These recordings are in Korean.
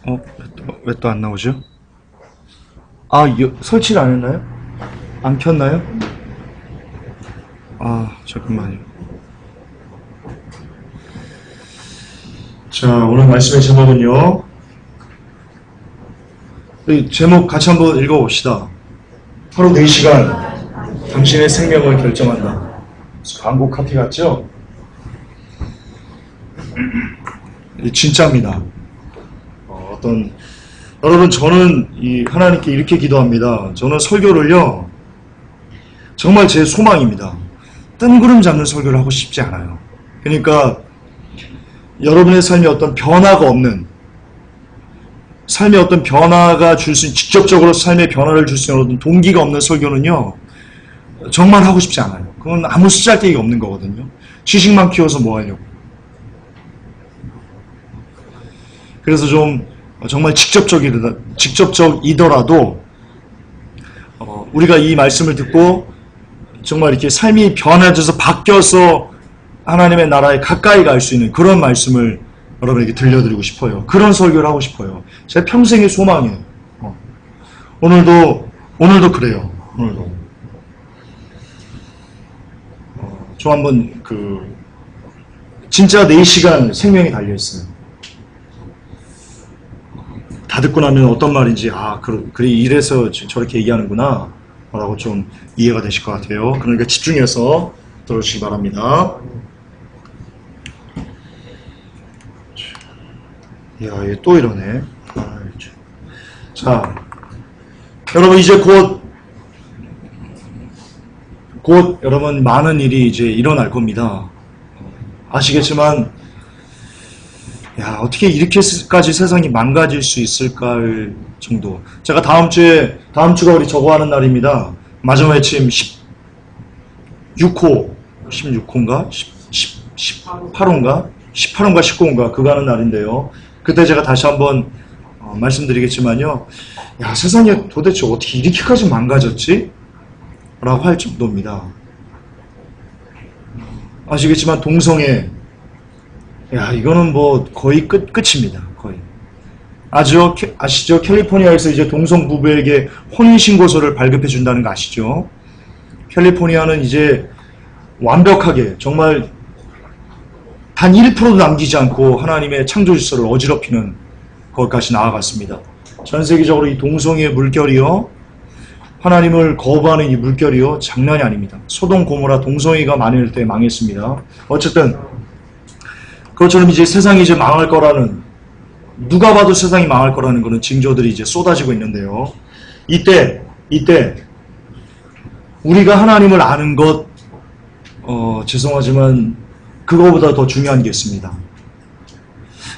왜 또 안 나오죠? 아, 설치를 안 했나요? 안 켰나요? 아, 잠깐만요. 자, 오늘 말씀의 제목은요. 이 제목 같이 한번 읽어봅시다. 하루 4시간 당신의 생명을 결정한다. 광고 카피 같죠? 진짜입니다. 여러분, 저는 하나님께 이렇게 기도합니다. 저는 설교를요, 정말 제 소망입니다. 뜬구름 잡는 설교를 하고 싶지 않아요. 그러니까 여러분의 삶에 어떤 변화가 없는, 삶에 어떤 변화가 줄 수 있는, 직접적으로 삶의 변화를 줄 수 있는 어떤 동기가 없는 설교는요, 정말 하고 싶지 않아요. 그건 아무 쓰잘데기가 없는 거거든요. 지식만 키워서 뭐 하려고. 그래서 좀 정말 직접적이더라도 우리가 이 말씀을 듣고 정말 이렇게 삶이 변화져서 바뀌어서 하나님의 나라에 가까이 갈 수 있는 그런 말씀을 여러분에게 들려드리고 싶어요. 그런 설교를 하고 싶어요. 제 평생의 소망이에요. 오늘도 그래요. 오늘도. 저 한번 진짜 4시간 생명이 달려있어요. 다 듣고 나면 어떤 말인지, 그래, 이래서 저렇게 얘기하는구나 라고 좀 이해가 되실 것 같아요. 그러니까 집중해서 들어주시기 바랍니다. 이야, 얘 또 이러네. 자, 여러분, 이제 곧 여러분 많은 일이 이제 일어날 겁니다. 아시겠지만, 어떻게 이렇게까지 세상이 망가질 수 있을까 할 정도. 제가 다음 주가 우리 저거 하는 날입니다. 마지막 회침 16호인가? 18호인가? 18호인가 19호인가? 그거 하는 날인데요. 그때 제가 다시 한번 말씀드리겠지만요. 세상이 도대체 어떻게 이렇게까지 망가졌지? 라고 할 정도입니다. 아시겠지만 동성애, 이거는 뭐 거의 끝입니다. 거의. 아시죠? 캘리포니아에서 이제 동성 부부에게 혼인신고서를 발급해 준다는 거 아시죠? 캘리포니아는 이제 완벽하게 정말 단 1%도 남기지 않고 하나님의 창조 질서를 어지럽히는 것까지 나아갔습니다. 전 세계적으로 이 동성애의 물결이요, 하나님을 거부하는 이 물결이요, 장난이 아닙니다. 소돔 고모라 동성애가 많을 때 망했습니다. 어쨌든 그것처럼 이제 세상이 이제 망할 거라는, 누가 봐도 세상이 망할 거라는 그런 징조들이 이제 쏟아지고 있는데요. 이때 우리가 하나님을 아는 것, 죄송하지만 그거보다 더 중요한 게 있습니다.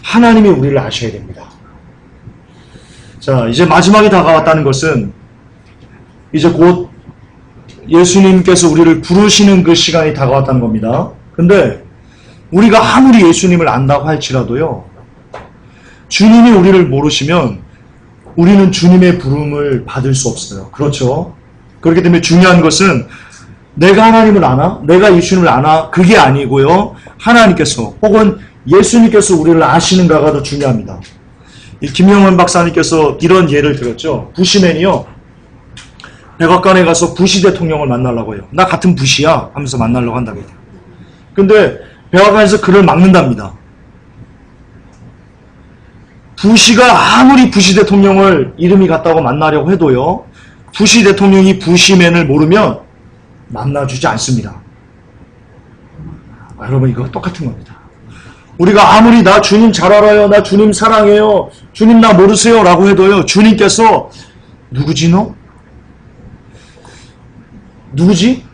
하나님이 우리를 아셔야 됩니다. 자, 이제 마지막이 다가왔다는 것은 이제 곧 예수님께서 우리를 부르시는 그 시간이 다가왔다는 겁니다. 근데 우리가 아무리 예수님을 안다고 할지라도요, 주님이 우리를 모르시면 우리는 주님의 부름을 받을 수 없어요. 그렇죠? 그렇기 때문에 중요한 것은 내가 하나님을 아나? 내가 예수님을 아나? 그게 아니고요, 하나님께서 혹은 예수님께서 우리를 아시는가가 더 중요합니다. 이 김영원 박사님께서 이런 예를 들었죠. 부시맨이요, 백악관에 가서 부시 대통령을 만나려고 해요. 나 같은 부시야 하면서 만나려고 한답니다. 근데 백악관에서 그를 막는답니다. 부시가 아무리 부시 대통령을 이름이 같다고 만나려고 해도요, 부시 대통령이 부시맨을 모르면 만나주지 않습니다. 여러분, 이거 똑같은 겁니다. 우리가 아무리 나 주님 잘 알아요, 나 주님 사랑해요, 주님 나 모르세요 라고 해도요, 주님께서 누구지 너? 누구지?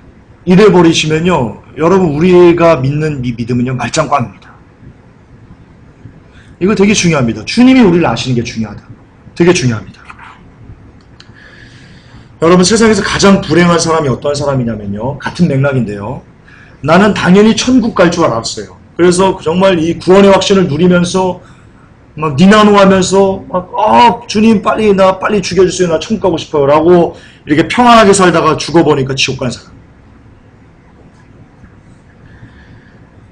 이래버리시면요, 여러분, 우리가 믿는 이 믿음은요, 말짱꽝입니다. 이거 되게 중요합니다. 주님이 우리를 아시는 게 중요하다. 되게 중요합니다. 여러분, 세상에서 가장 불행한 사람이 어떤 사람이냐면요, 같은 맥락인데요, 나는 당연히 천국 갈 줄 알았어요. 그래서 정말 이 구원의 확신을 누리면서 막 니나노하면서 막 주님 나 빨리 죽여주세요, 나 천국 가고 싶어요 라고 이렇게 평안하게 살다가 죽어보니까 지옥 간 사람.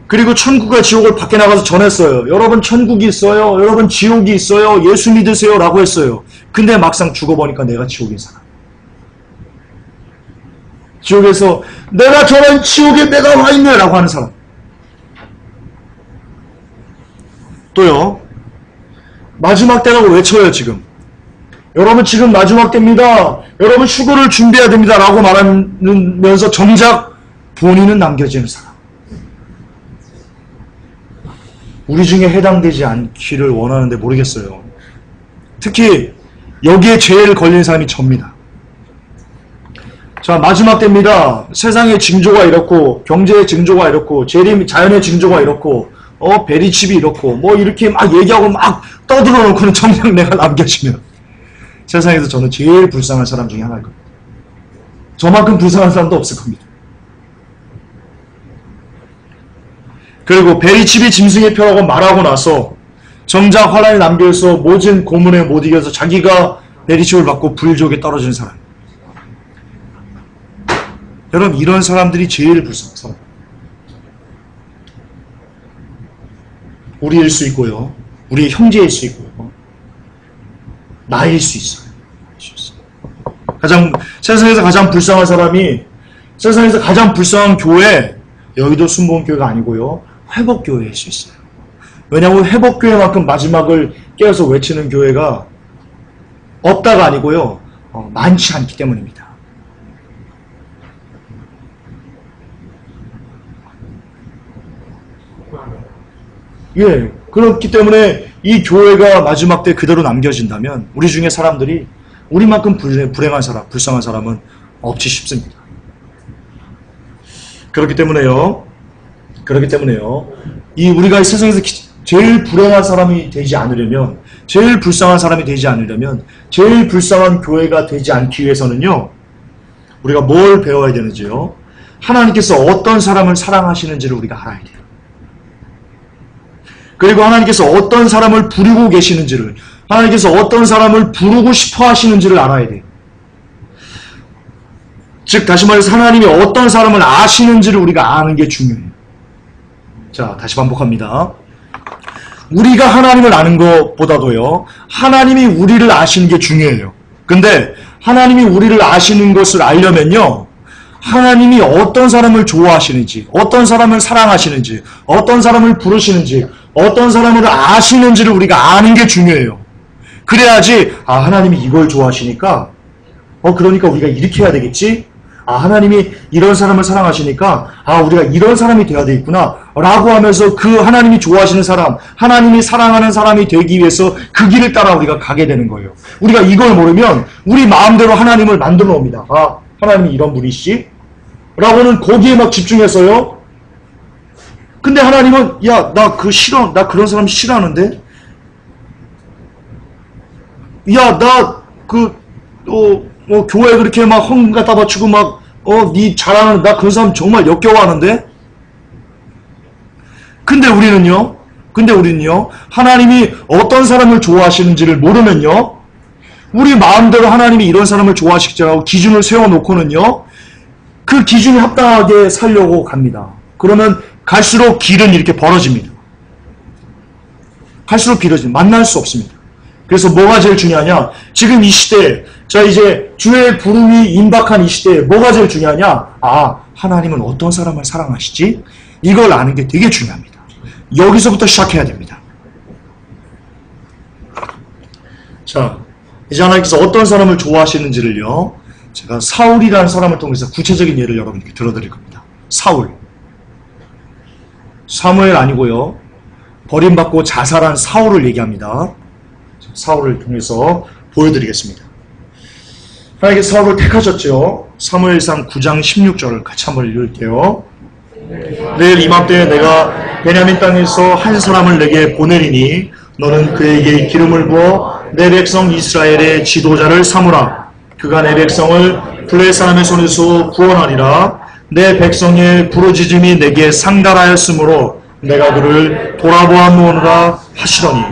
그리고 천국과 지옥을 밖에 나가서 전했어요. 여러분 천국이 있어요. 여러분 지옥이 있어요. 예수 믿으세요. 라고 했어요. 근데 막상 죽어보니까 내가 지옥인 사람. 지옥에서 내가 저런 지옥에 내가 와 있네 라고 하는 사람. 또요. 마지막 때라고 외쳐요 지금. 여러분 지금 마지막 때입니다. 여러분 휴거를 준비해야 됩니다. 라고 말하면서 정작 본인은 남겨지는 사람. 우리 중에 해당되지 않기를 원하는데 모르겠어요. 특히 여기에 제일 걸린 사람이 접니다. 자, 마지막 때입니다. 세상의 징조가 이렇고 경제의 징조가 이렇고 자연의 징조가 이렇고 베리칩이 이렇고 뭐 이렇게 막 얘기하고 막 떠들어 놓고는 정작 내가 남겨지면 세상에서 저는 제일 불쌍한 사람 중에 하나일 겁니다. 저만큼 불쌍한 사람도 없을 겁니다. 그리고 베리칩이 짐승의 표라고 말하고 나서 정작 환란에 남겨서 모진 고문에 못 이겨서 자기가 베리칩을 받고 불지옥에 떨어진 사람. 여러분 이런 사람들이 제일 불쌍한 사람. 우리일 수 있고요. 우리의 형제일 수 있고요. 나일 수 있어요. 세상에서 가장 불쌍한 사람이 세상에서 가장 불쌍한 교회, 여기도 순복음교회가 아니고요. 회복교회일 수 있어요. 왜냐하면 회복교회만큼 마지막을 깨어서 외치는 교회가 없다가 아니고요. 많지 않기 때문입니다. 예, 그렇기 때문에 이 교회가 마지막 때 그대로 남겨진다면 우리 중에 사람들이 우리만큼 불행한 사람, 불쌍한 사람은 없지 싶습니다. 그렇기 때문에요. 우리가 이 세상에서 제일 불행한 사람이 되지 않으려면, 제일 불쌍한 사람이 되지 않으려면, 제일 불쌍한 교회가 되지 않기 위해서는요, 우리가 뭘 배워야 되는지요? 하나님께서 어떤 사람을 사랑하시는지를 우리가 알아야 돼요. 그리고 하나님께서 어떤 사람을 부르고 계시는지를, 하나님께서 어떤 사람을 부르고 싶어 하시는지를 알아야 돼요. 즉 다시 말해서 하나님이 어떤 사람을 아시는지를 우리가 아는 게 중요해요. 자, 다시 반복합니다. 우리가 하나님을 아는 것보다도요, 하나님이 우리를 아시는 게 중요해요. 근데 하나님이 우리를 아시는 것을 알려면요, 하나님이 어떤 사람을 좋아하시는지, 어떤 사람을 사랑하시는지, 어떤 사람을 부르시는지, 어떤 사람을 아시는지를 우리가 아는 게 중요해요. 그래야지 하나님이 이걸 좋아하시니까 그러니까 우리가 이렇게 해야 되겠지? 하나님이 이런 사람을 사랑하시니까 우리가 이런 사람이 돼야 되겠구나 라고 하면서 그 하나님이 좋아하시는 사람, 하나님이 사랑하는 사람이 되기 위해서 그 길을 따라 우리가 가게 되는 거예요. 우리가 이걸 모르면 우리 마음대로 하나님을 만들어 놉니다. 하나님이 이런 분이시지? 라고는 거기에 막 집중해서요. 근데 하나님은 야, 나 그런 사람 싫어하는데? 야, 나 교회 그렇게 막 헌금 갖다 바치고 막 니 잘하는 나 그런 사람 정말 역겨워하는데? 근데 우리는요 하나님이 어떤 사람을 좋아하시는지를 모르면요, 우리 마음대로 하나님이 이런 사람을 좋아하시겠다고 기준을 세워놓고는요, 그 기준에 합당하게 살려고 갑니다. 그러면 갈수록 길은 이렇게 벌어집니다. 갈수록 길어집니다. 만날 수 없습니다. 그래서 뭐가 제일 중요하냐? 지금 이 시대에, 자 이제 주의 부름이 임박한 이 시대에 뭐가 제일 중요하냐? 하나님은 어떤 사람을 사랑하시지? 이걸 아는 게 되게 중요합니다. 여기서부터 시작해야 됩니다. 자, 이제 하나님께서 어떤 사람을 좋아하시는지를요, 제가 사울이라는 사람을 통해서 구체적인 예를 여러분께 들어드릴 겁니다. 사울. 사무엘 아니고요, 버림받고 자살한 사울을 얘기합니다. 사울을 통해서 보여드리겠습니다. 하나님께서 사울을 택하셨죠. 사무엘상 9장 16절을 같이 한번 읽을게요. 내일 이맘때 내가 베냐민 땅에서 한 사람을 내게 보내리니 너는 그에게 기름을 부어 내 백성 이스라엘의 지도자를 삼으라. 그가 내 백성을 블레 사람의 손에서 구원하리라. 내 백성의 부르짖음이 내게 상달하였으므로 내가 그를 돌아보았노라 하시더니.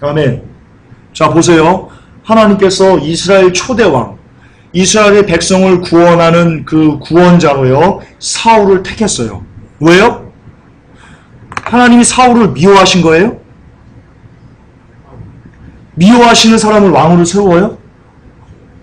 아멘. 자, 보세요. 하나님께서 이스라엘 초대왕, 이스라엘의 백성을 구원하는 그 구원자로요, 사울을 택했어요. 왜요? 하나님이 사울을 미워하신 거예요? 미워하시는 사람을 왕으로 세워요?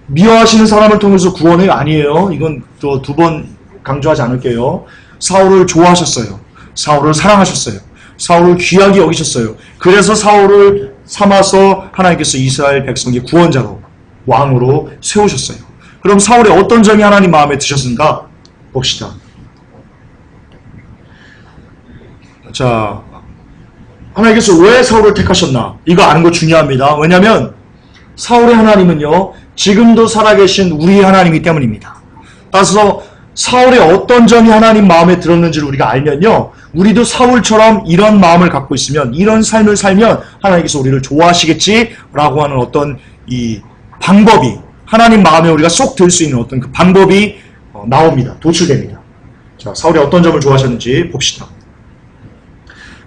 미워하시는 사람을 통해서 구원해요? 아니에요. 이건 또 두 번 강조하지 않을게요. 사울을 좋아하셨어요. 사울을 사랑하셨어요. 사울을 귀하게 여기셨어요. 그래서 사울을 삼아서 하나님께서 이스라엘 백성의 구원자로 왕으로 세우셨어요. 그럼 사울의 어떤 점이 하나님 마음에 드셨는가? 봅시다. 자, 하나님께서 왜 사울을 택하셨나? 이거 아는 거 중요합니다. 왜냐하면 사울의 하나님은요, 지금도 살아계신 우리 하나님이기 때문입니다. 따라서 사울의 어떤 점이 하나님 마음에 들었는지를 우리가 알면요, 우리도 사울처럼 이런 마음을 갖고 있으면, 이런 삶을 살면 하나님께서 우리를 좋아하시겠지라고 하는 어떤 이 방법이, 하나님 마음에 우리가 쏙 들 수 있는 어떤 그 방법이 나옵니다. 도출됩니다. 자, 사울이 어떤 점을 좋아하셨는지 봅시다.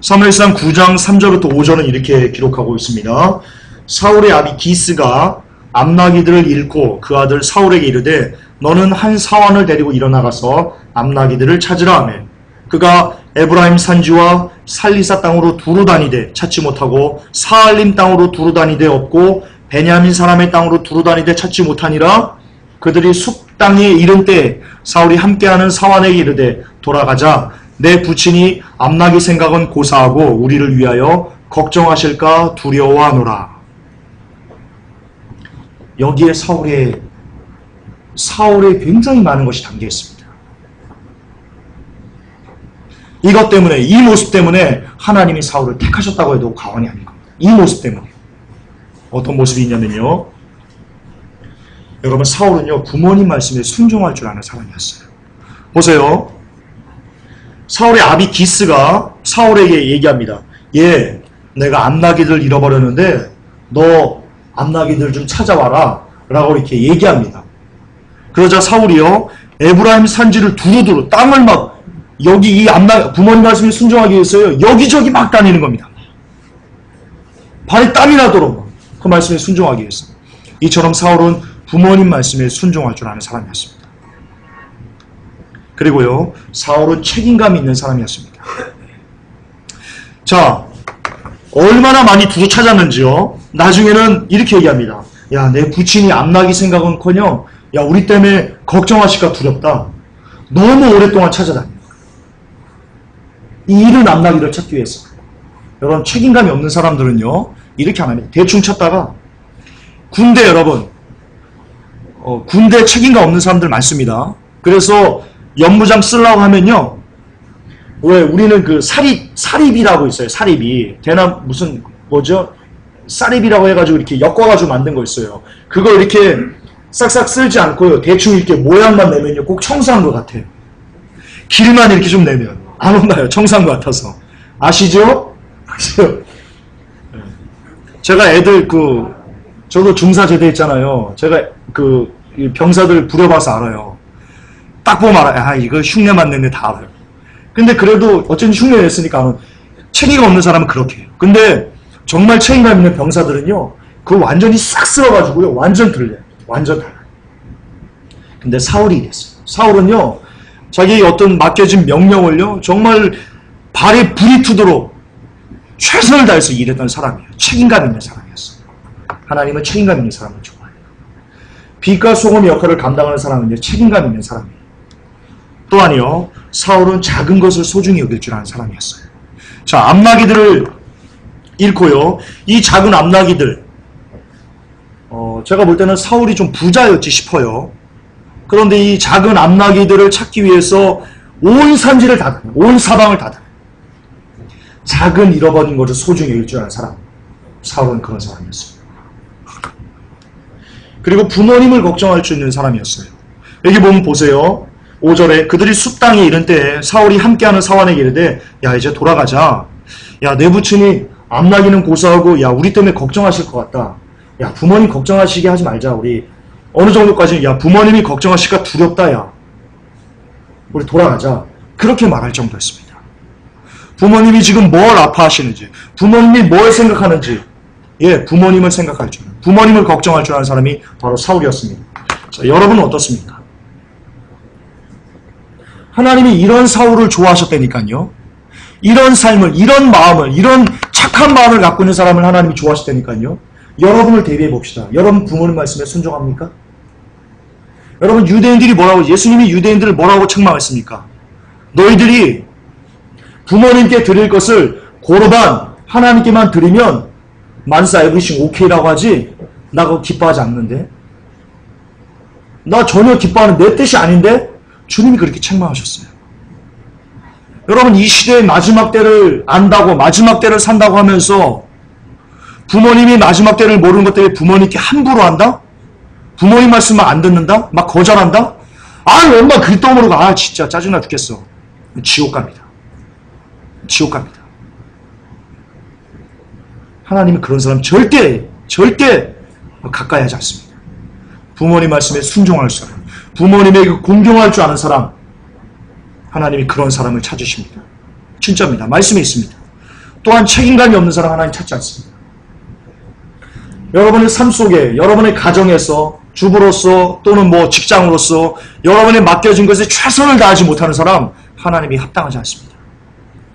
사무엘상 9장 3절부터 5절은 이렇게 기록하고 있습니다. 사울의 아비 기스가 암나기들을 잃고 그 아들 사울에게 이르되 너는 한 사환을 데리고 일어나가서 암나기들을 찾으라 하며 그가 에브라임 산지와 살리사 땅으로 두루 다니되 찾지 못하고 사알림 땅으로 두루 다니되 없고 베냐민 사람의 땅으로 두루 다니되 찾지 못하니라. 그들이 숲 땅에 이른 때에 사울이 함께하는 사환에게 이르되 돌아가자. 내 부친이 암나기 생각은 고사하고 우리를 위하여 걱정하실까 두려워하노라. 여기에 사울의 굉장히 많은 것이 담겨 있습니다. 이것 때문에, 이 모습 때문에 하나님이 사울을 택하셨다고 해도 과언이 아닌 겁니다. 이 모습 때문에. 어떤 모습이 있냐면요, 여러분, 사울은요 부모님 말씀에 순종할 줄 아는 사람이었어요. 보세요. 사울의 아비 기스가 사울에게 얘기합니다. 예, 내가 암나기들 잃어버렸는데 너 암나기들 좀 찾아와라 라고 이렇게 얘기합니다. 그러자 사울이요, 에브라임 산지를 두루두루 땅을 막, 여기 이 부모님 말씀에 순종하기 위해서요 여기저기 막 다니는 겁니다. 발에 땀이 나도록 그 말씀에 순종하기 위해서. 이처럼 사울은 부모님 말씀에 순종할 줄 아는 사람이었습니다. 그리고요, 사울은 책임감 있는 사람이었습니다. 자, 얼마나 많이 두루 찾았는지요. 나중에는 이렇게 얘기합니다. 야, 내 부친이 암나기 생각은커녕 야, 우리 때문에 걱정하실까 두렵다. 너무 오랫동안 찾아다녀. 이 이른 암나기를 찾기 위해서. 여러분, 책임감이 없는 사람들은요 이렇게 안 합니다. 대충 찾다가 군대, 여러분, 군대 책임감 없는 사람들 많습니다. 그래서 연무장 쓰려고 하면요, 왜 우리는 그 사립이라고 있어요. 사립이 대남 무슨 뭐죠? 사립이라고 해가지고 이렇게 엮어가지고 만든 거 있어요. 그거 이렇게 싹싹 쓸지 않고요, 대충 이렇게 모양만 내면요 꼭 청소한 것 같아요. 길만 이렇게 좀 내면 안 혼나요. 청소한 것 같아서. 아시죠? 아시죠? 제가 애들 저도 중사제대 있잖아요. 제가 병사들 부려봐서 알아요. 딱 보면 알아요. 아, 이거 흉내 맞는데 다 알아요. 근데 그래도 어쨌든 흉내 냈으니까 책임감 없는 사람은 그렇게 해요. 근데 정말 책임감 있는 병사들은요, 그거 완전히 싹 쓸어가지고요, 완전 들려요. 완전 달라요. 근데 사울이 이랬어요. 사울은요, 자기 어떤 맡겨진 명령을요, 정말 발에 불이 튀도록 최선을 다해서 일했던 사람이에요. 책임감 있는 사람이었어요. 하나님은 책임감 있는 사람을 좋아해요. 빛과 소금의 역할을 감당하는 사람은 책임감 있는 사람이에요. 또한요, 사울은 작은 것을 소중히 여길 줄 아는 사람이었어요. 자, 암나기들을 잃고요, 이 작은 암나기들, 제가 볼 때는 사울이 좀 부자였지 싶어요. 그런데 이 작은 암나기들을 찾기 위해서 온 산지를 다 다녀요. 온 사방을 다 다녀요. 작은 잃어버린 것을 소중히 여길 줄 아는 사람, 사울은 그런 사람이었어요. 그리고 부모님을 걱정할 수 있는 사람이었어요. 여기 보면 보세요. 5절에 그들이 숲 땅에 이른 때에 사울이 함께하는 사환에게 이르되 야, 이제 돌아가자. 야, 내 부친이 암나기는 고사하고 야, 우리 때문에 걱정하실 것 같다. 야, 부모님 걱정하시게 하지 말자. 우리 어느 정도까지, 야, 부모님이 걱정하실까 두렵다. 야, 우리 돌아가자. 그렇게 말할 정도였습니다. 부모님이 지금 뭘 아파하시는지, 부모님이 뭘 생각하는지, 예, 부모님을 생각할 줄, 부모님을 걱정할 줄 아는 사람이 바로 사울이었습니다. 자, 여러분은 어떻습니까? 하나님이 이런 사울을 좋아하셨다니까요. 이런 삶을, 이런 마음을, 이런 착한 마음을 갖고 있는 사람을 하나님이 좋아하시다니까요. 여러분을 대비해 봅시다. 여러분 부모님 말씀에 순종합니까? 여러분 유대인들이 뭐라고, 예수님이 유대인들을 뭐라고 책망했습니까? 너희들이 부모님께 드릴 것을 고르반 하나님께만 드리면 만사 에브리싱 오케이라고 하지, 나 그거 기뻐하지 않는데, 나 전혀 기뻐하는 내 뜻이 아닌데 주님이 그렇게 책망하셨어요. 여러분 이 시대의 마지막 때를 안다고, 마지막 때를 산다고 하면서 부모님이 마지막 때를 모르는 것 때문에 부모님께 함부로 한다? 부모님 말씀을 안 듣는다? 막 거절한다? 엄마 그리 떠모르고, 진짜 짜증나 죽겠어. 지옥 갑니다. 지옥 갑니다. 하나님은 그런 사람 절대 가까이 하지 않습니다. 부모님 말씀에 순종할 사람, 부모님에게 공경할 줄 아는 사람, 하나님이 그런 사람을 찾으십니다. 진짜입니다. 말씀에 있습니다. 또한 책임감이 없는 사람 하나님 찾지 않습니다. 여러분의 삶 속에, 여러분의 가정에서, 주부로서 또는 직장으로서 여러분의 맡겨진 것에 최선을 다하지 못하는 사람 하나님이 합당하지 않습니다.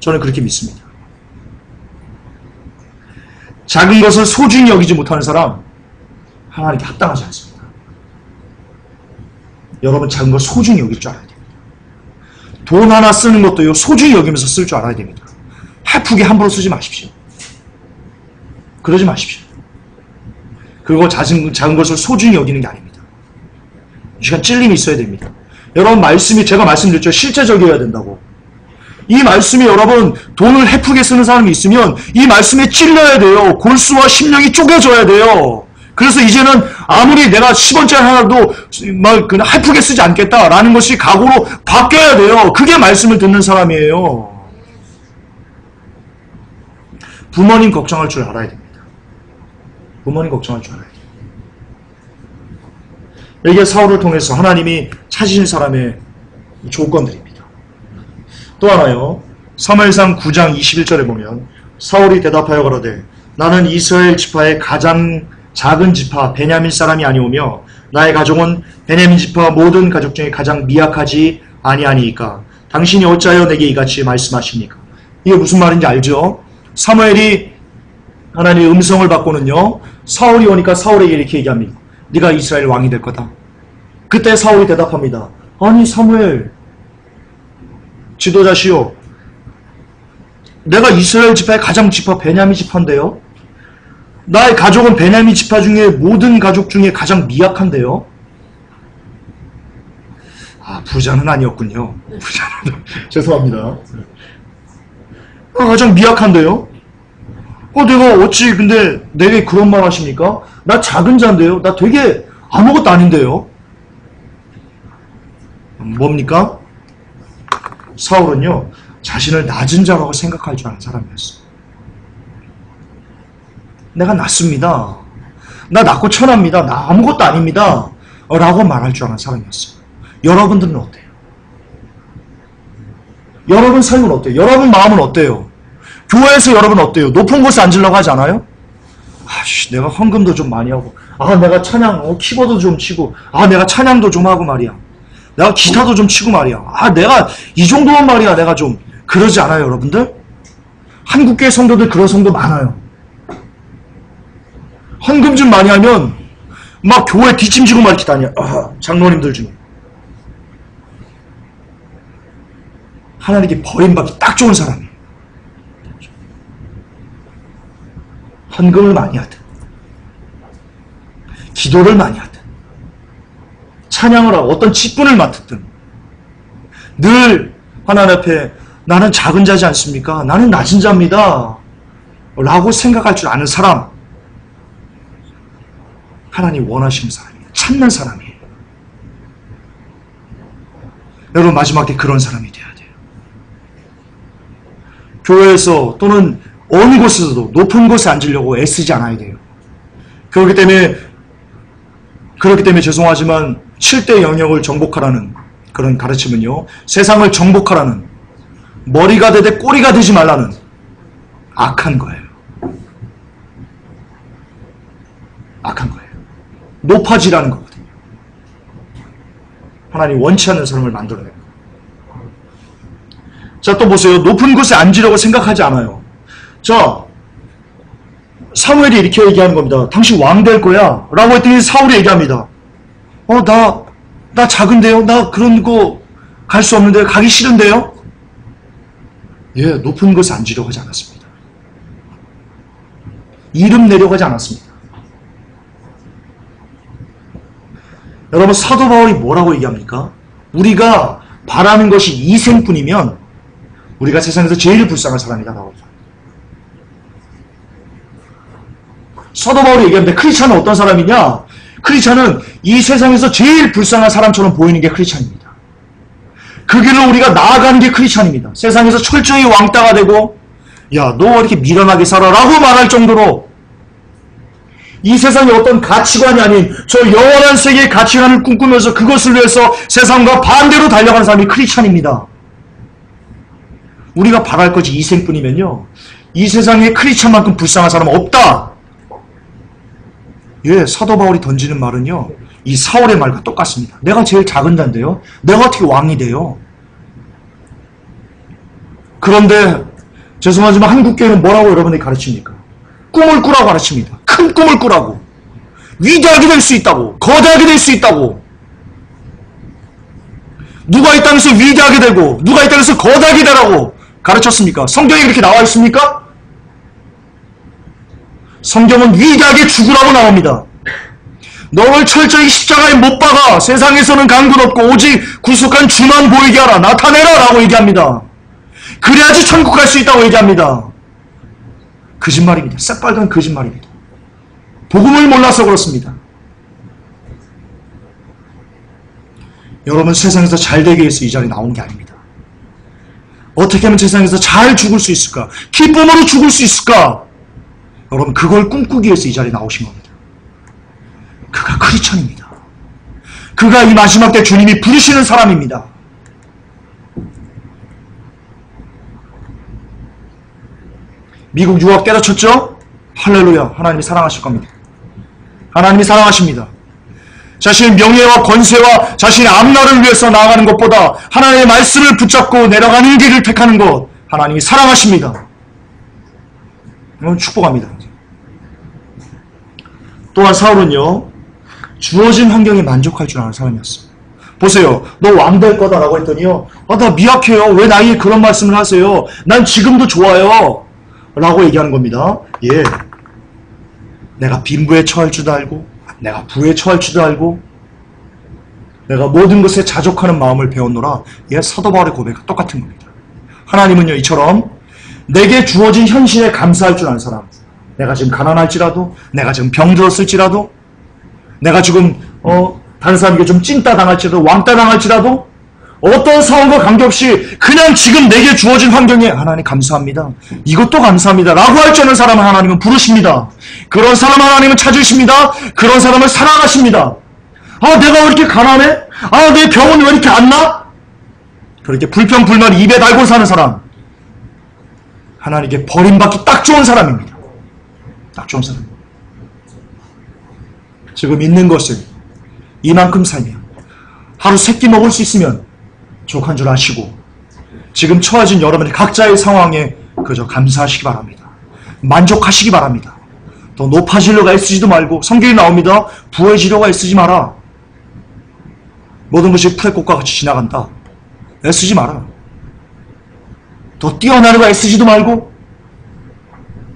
저는 그렇게 믿습니다. 작은 것을 소중히 여기지 못하는 사람 하나님께 합당하지 않습니다. 여러분 작은 것 소중히 여길 줄 알아야 됩니다. 돈 하나 쓰는 것도요, 소중히 여기면서 쓸 줄 알아야 됩니다. 하프게 함부로 쓰지 마십시오. 그러지 마십시오. 그리고 작은 것을 소중히 여기는 게 아닙니다. 이 시간 찔림이 있어야 됩니다. 여러분 말씀이, 제가 말씀드렸죠. 실제적이어야 된다고. 이 말씀이 여러분 돈을 헤프게 쓰는 사람이 있으면 이 말씀에 찔려야 돼요. 골수와 심령이 쪼개져야 돼요. 그래서 이제는 아무리 내가 10원짜리 하나도 그냥 헤프게 쓰지 않겠다라는 것이 각오로 바뀌어야 돼요. 그게 말씀을 듣는 사람이에요. 부모님 걱정할 줄 알아야 됩니다. 부모님 걱정할 줄 알아야 돼요. 이게 사울을 통해서 하나님이 찾으신 사람의 조건들입니다. 또 하나요. 사무엘상 9장 21절에 보면 사울이 대답하여 가로되 나는 이스라엘 지파의 가장 작은 지파 베냐민 사람이 아니오며 나의 가족은 베냐민 지파 모든 가족 중에 가장 미약하지 아니하니이까 당신이 어찌하여 내게 이같이 말씀하십니까? 이게 무슨 말인지 알죠? 사무엘이 하나님의 음성을 받고는요, 사울이 오니까 사울에게 이렇게 얘기합니다. 네가 이스라엘 왕이 될 거다. 그때 사울이 대답합니다. 아니 사무엘 지도자시오, 내가 이스라엘 지파의 가장 지파 베냐민 지파인데요, 나의 가족은 베냐민 지파 중에 모든 가족 중에 가장 미약한데요. 부자는 아니었군요. 부자는 죄송합니다. 가장 미약한데요. 내가 어찌 근데 내게 그런 말 하십니까? 나 작은 자인데요. 나 되게 아무것도 아닌데요. 뭡니까? 사울은요, 자신을 낮은 자라고 생각할 줄 아는 사람이었어요. 내가 낮습니다. 나 낮고 천합니다. 나 아무것도 아닙니다. 라고 말할 줄 아는 사람이었어요. 여러분들은 어때요? 여러분 삶은 어때요? 여러분 마음은 어때요? 교회에서 여러분 어때요? 높은 곳에 앉으려고 하지 않아요? 내가 헌금도 좀 많이 하고, 내가 찬양, 키보드 좀 치고, 내가 찬양도 좀 하고 말이야. 내가 기타도 좀 치고 말이야. 내가 이 정도만 말이야. 내가 좀 그러지 않아요, 여러분들? 한국교회 성도들 그런 성도 많아요. 헌금 좀 많이 하면 막 교회 뒷짐지고 막 이렇게 다녀. 장로님들 중에. 하나님께 버림받기 딱 좋은 사람이에요. 헌금을 많이 하든, 기도를 많이 하든, 찬양을 하고 어떤 직분을 맡든 늘 하나님 앞에 나는 작은 자지 않습니까? 나는 낮은 자입니다. 라고 생각할 줄 아는 사람, 하나님 원하시는 사람이에요. 찾는 사람이에요. 여러분 마지막에 그런 사람이 돼야 돼요. 교회에서 또는 어느 곳에서도 높은 곳에 앉으려고 애쓰지 않아야 돼요. 그렇기 때문에 죄송하지만 7대 영역을 정복하라는 그런 가르침은요, 세상을 정복하라는, 머리가 되되 꼬리가 되지 말라는 악한 거예요. 악한 거예요. 높아지라는 거거든요. 하나님 원치 않는 사람을 만들어내요. 자, 또 보세요. 높은 곳에 앉으려고 생각하지 않아요. 자, 사무엘이 이렇게 얘기하는 겁니다. 당신 왕 될 거야. 라고 했더니 사울이 얘기합니다. 나 작은데요? 나 그런 거 갈 수 없는데요? 가기 싫은데요? 예, 높은 곳에 앉으려고 하지 않았습니다. 이름 내려고 하지 않았습니다. 여러분, 사도 바울이 뭐라고 얘기합니까? 우리가 바라는 것이 이생뿐이면 우리가 세상에서 제일 불쌍한 사람이다 라고 합니다. 사도 바울이 얘기하는데 크리스찬은 어떤 사람이냐? 크리스찬은 이 세상에서 제일 불쌍한 사람처럼 보이는 게 크리스찬입니다. 그 길로 우리가 나아가는 게 크리스찬입니다. 세상에서 철저히 왕따가 되고 야, 너 이렇게 미련하게 살아 라고 말할 정도로 이 세상의 어떤 가치관이 아닌 저 영원한 세계의 가치관을 꿈꾸면서 그것을 위해서 세상과 반대로 달려가는 사람이 크리스찬입니다. 우리가 바랄 것이 이생뿐이면요, 이 세상에 크리스찬만큼 불쌍한 사람은 없다. 예, 사도 바울이 던지는 말은요, 이 사울의 말과 똑같습니다. 내가 제일 작은 자인데요, 내가 어떻게 왕이 돼요? 그런데 죄송하지만 한국교회는 뭐라고 여러분들이 가르칩니까? 꿈을 꾸라고 가르칩니다. 큰 꿈을 꾸라고, 위대하게 될 수 있다고, 거대하게 될 수 있다고. 누가 이 땅에서 위대하게 되고 누가 이 땅에서 거대하게 되라고 가르쳤습니까? 성경에 그렇게 나와 있습니까? 성경은 위대하게 죽으라고 나옵니다. 너를 철저히 십자가에 못 박아 세상에서는 강군 없고 오직 구속한 주만 보이게 하라, 나타내라 라고 얘기합니다. 그래야지 천국 갈 수 있다고 얘기합니다. 거짓말입니다. 새빨간 거짓말입니다. 복음을 몰라서 그렇습니다. 여러분, 세상에서 잘 되기 위해서 이 자리에 나온 게 아닙니다. 어떻게 하면 세상에서 잘 죽을 수 있을까? 기쁨으로 죽을 수 있을까? 여러분, 그걸 꿈꾸기 위해서 이 자리에 나오신 겁니다. 그가 크리스천입니다. 그가 이 마지막 때 주님이 부르시는 사람입니다. 미국 유학 때려쳤죠? 할렐루야. 하나님이 사랑하실 겁니다. 하나님이 사랑하십니다. 자신의 명예와 권세와 자신의 앞날을 위해서 나아가는 것보다 하나님의 말씀을 붙잡고 내려가는 길을 택하는 것, 하나님이 사랑하십니다. 여러분, 축복합니다. 또한 사울은요, 주어진 환경에 만족할 줄 아는 사람이었어요. 보세요. 너 왕 될 거다라고 했더니요, 나 미약해요. 왜 나에게 그런 말씀을 하세요? 난 지금도 좋아요. 라고 얘기하는 겁니다. 예. 내가 빈부에 처할 줄도 알고, 내가 부에 처할 줄도 알고, 내가 모든 것에 자족하는 마음을 배웠노라. 예, 사도 바울의 고백과 똑같은 겁니다. 하나님은요, 이처럼 내게 주어진 현실에 감사할 줄 아는 사람, 내가 지금 가난할지라도, 내가 지금 병들었을지라도, 내가 지금 다른 사람에게 좀 찐따 당할지라도, 왕따 당할지라도, 어떤 상황과 관계없이 그냥 지금 내게 주어진 환경에 하나님 감사합니다, 이것도 감사합니다 라고 할 줄 아는 사람을 하나님은 부르십니다. 그런 사람 하나님은 찾으십니다. 그런 사람을 사랑하십니다. 내가 왜 이렇게 가난해? 내 병은 왜 이렇게 안 나? 그렇게 불평불만 입에 달고 사는 사람, 하나님께 버림받기 딱 좋은 사람입니다. 딱 좋은 사람. 지금 있는 것을 이만큼 살면 하루 3끼 먹을 수 있으면 족한 줄 아시고, 지금 처해진 여러분의 각자의 상황에 그저 감사하시기 바랍니다. 만족하시기 바랍니다. 더 높아지려고 애쓰지도 말고, 성경에 나옵니다. 부해지려고 애쓰지 마라. 모든 것이 풀의 꽃과 같이 지나간다. 애쓰지 마라. 더 뛰어나려고 애쓰지도 말고,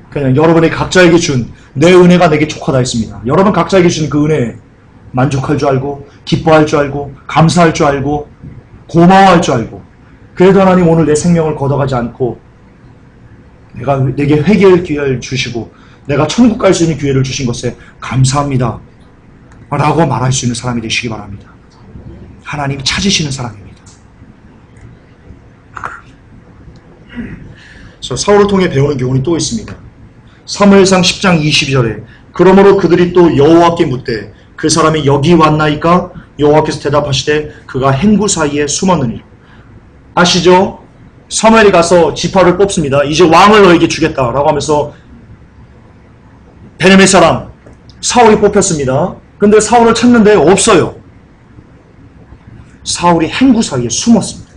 그냥 여러분의 각자에게 준 내 은혜가 내게 족하다 했습니다. 여러분 각자에게 준 그 은혜에 만족할 줄 알고, 기뻐할 줄 알고, 감사할 줄 알고, 고마워할 줄 알고, 그래도 하나님 오늘 내 생명을 걷어가지 않고 내게 회개할 기회를 주시고 내가 천국 갈 수 있는 기회를 주신 것에 감사합니다 라고 말할 수 있는 사람이 되시기 바랍니다. 하나님이 찾으시는 사람입니다. 사울을 통해 배우는 교훈이 또 있습니다. 사무엘상 10장 22절에 그러므로 그들이 또 여호와께 묻되 그 사람이 여기 왔나이까? 여호와께서 대답하시되 그가 행구 사이에 숨었느니. 아시죠? 사무엘이 가서 지파를 뽑습니다. 이제 왕을 너에게 주겠다라고 하면서 베냐민 사람 사울이 뽑혔습니다. 근데 사울을 찾는데 없어요. 사울이 행구 사이에 숨었습니다.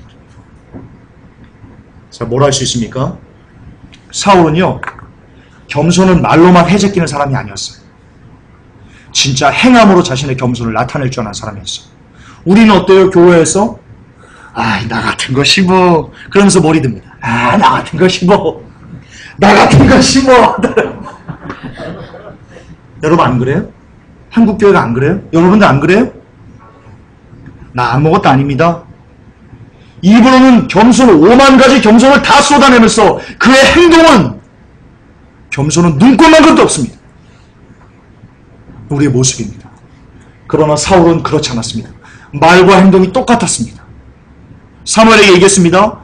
자, 뭘 할 수 있습니까? 사울은요, 겸손은 말로만 해제끼는 사람이 아니었어요. 진짜 행함으로 자신의 겸손을 나타낼 줄 아는 사람이었어요. 우리는 어때요? 교회에서 나 같은 것이 뭐 그러면서 머리 듭니다. 나 같은 것이 뭐 나 같은 것이 뭐 여러분 안 그래요? 한국 교회가 안 그래요? 여러분들 안 그래요? 나 아무것도 아닙니다. 입으로는 겸손을 5만 가지 겸손을 다 쏟아내면서 그의 행동은 겸손은 눈꽃만큼도 없습니다. 우리의 모습입니다. 그러나 사울은 그렇지 않았습니다. 말과 행동이 똑같았습니다. 사무엘에게 얘기했습니다.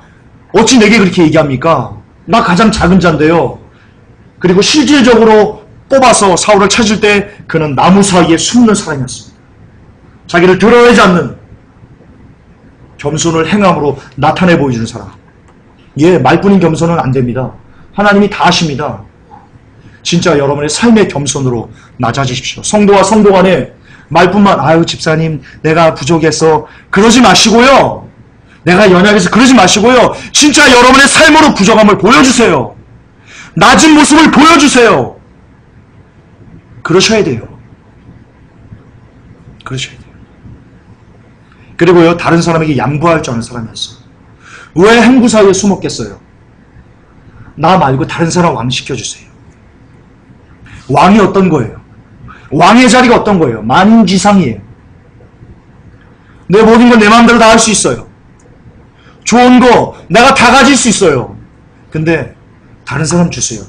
어찌 내게 그렇게 얘기합니까? 나 가장 작은 자인데요. 그리고 실질적으로 뽑아서 사울을 찾을 때 그는 나무 사이에 숨는 사람이었습니다. 자기를 드러내지 않는 겸손을 행함으로 나타내 보여주는 사람. 말뿐인 겸손은 안 됩니다. 하나님이 다 아십니다. 진짜 여러분의 삶의 겸손으로 낮아지십시오. 성도와 성도 간에 말뿐만 집사님 내가 부족해서 그러지 마시고요. 내가 연약해서 그러지 마시고요. 진짜 여러분의 삶으로 부족함을 보여주세요. 낮은 모습을 보여주세요. 그러셔야 돼요. 그러셔야 돼요. 그리고요, 다른 사람에게 양보할 줄 아는 사람이었어요. 왜 행구 사이에 숨었겠어요? 나 말고 다른 사람 왕 시켜주세요. 왕이 어떤 거예요? 왕의 자리가 어떤 거예요? 만지상이에요. 내 모든 건 내 마음대로 다 할 수 있어요. 좋은 거 내가 다 가질 수 있어요. 근데 다른 사람 주세요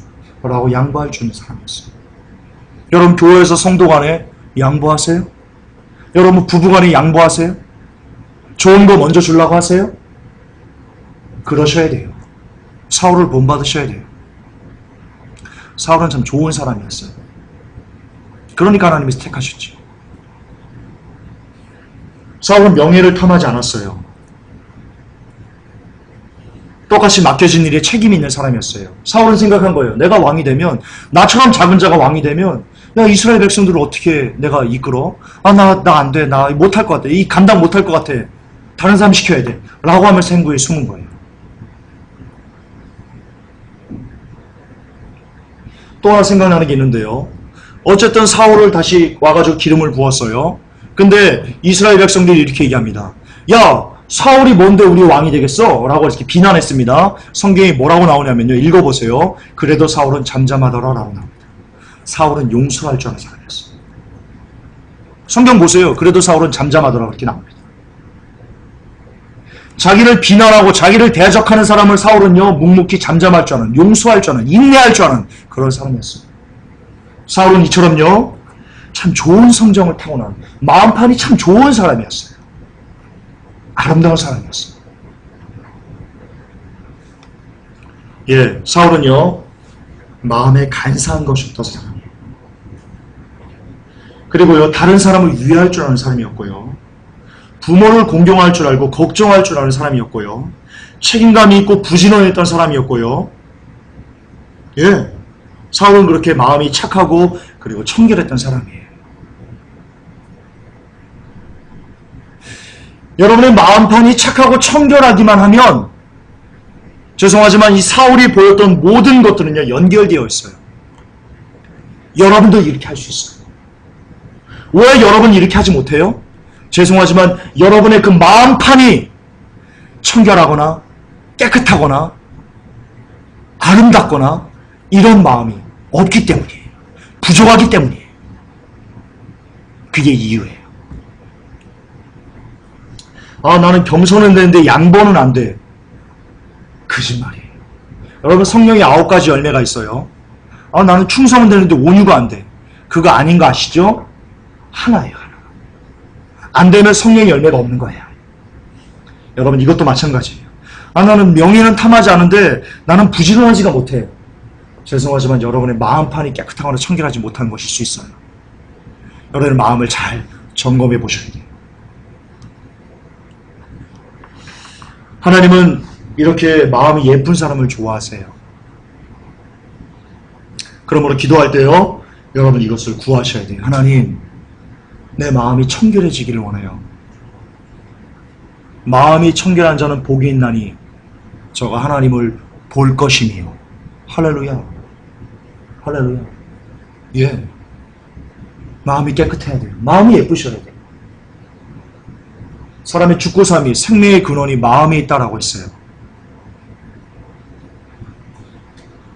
라고 양보할 줄 있는 사람이었어요. 여러분 교회에서 성도 간에 양보하세요? 여러분 부부 간에 양보하세요? 좋은 거 먼저 주려고 하세요? 그러셔야 돼요. 사울을 본받으셔야 돼요. 사울은 참 좋은 사람이었어요. 그러니까 하나님이 택하셨죠. 사울은 명예를 탐하지 않았어요. 똑같이 맡겨진 일에 책임 있는 사람이었어요. 사울은 생각한 거예요. 내가 왕이 되면, 나처럼 작은 자가 왕이 되면 내가 이스라엘 백성들을 어떻게 내가 이끌어? 나 안 돼. 나 못할 것 같아. 이 감당 못할 것 같아. 다른 사람 시켜야 돼. 라고 하면서 행구에 숨은 거예요. 또 하나 생각나는 게 있는데요. 어쨌든 사울을 다시 와가지고 기름을 부었어요. 근데 이스라엘 백성들이 이렇게 얘기합니다. 야, 사울이 뭔데 우리 왕이 되겠어? 라고 이렇게 비난했습니다. 성경이 뭐라고 나오냐면요. 읽어보세요. 그래도 사울은 잠잠하더라 라고 나옵니다. 사울은 용서할 줄 아는 사람이었어요. 성경 보세요. 그래도 사울은 잠잠하더라 그렇게 나옵니다. 자기를 비난하고 자기를 대적하는 사람을 사울은요. 묵묵히 잠잠할 줄 아는, 용서할 줄 아는, 인내할 줄 아는 그런 사람이었어요. 사울은 이처럼요. 참 좋은 성정을 타고난 마음판이 참 좋은 사람이었어요. 아름다운 사람이었어요. 사울은요. 마음에 간사한 것이 없던 사람이에요. 그리고요. 다른 사람을 위할 줄 아는 사람이었고요. 부모를 공경할 줄 알고 걱정할 줄 아는 사람이었고요. 책임감이 있고 부지런했던 사람이었고요. 사울은 그렇게 마음이 착하고 그리고 청결했던 사람이에요. 여러분의 마음판이 착하고 청결하기만 하면 죄송하지만 이 사울이 보였던 모든 것들은요 연결되어 있어요. 여러분도 이렇게 할 수 있어요. 왜 여러분이 이렇게 하지 못해요? 죄송하지만 여러분의 그 마음판이 청결하거나 깨끗하거나 아름답거나 이런 마음이 없기 때문이에요. 부족하기 때문이에요. 그게 이유예요. 나는 겸손은 되는데 양보는 안 돼. 거짓말이에요. 여러분 성령의 9가지 열매가 있어요. 나는 충성은 되는데 온유가 안 돼. 그거 아닌 거 아시죠? 하나예요. 하나. 안 되면 성령의 열매가 없는 거예요. 여러분 이것도 마찬가지예요. 나는 명예는 탐하지 않은데 나는 부지런하지가 못해. 죄송하지만 여러분의 마음판이 깨끗하거나 청결하지 못한 것일 수 있어요. 여러분의 마음을 잘 점검해 보셔야 돼요. 하나님은 이렇게 마음이 예쁜 사람을 좋아하세요. 그러므로 기도할 때요. 여러분 이것을 구하셔야 돼요. 하나님, 내 마음이 청결해지기를 원해요. 마음이 청결한 자는 복이 있나니 저가 하나님을 볼 것이며. 할렐루야. 할렐루야. 예. 마음이 깨끗해야 돼요. 마음이 예쁘셔야 돼요. 사람의 죽고 삶이 생명의 근원이 마음에 있다라고 했어요.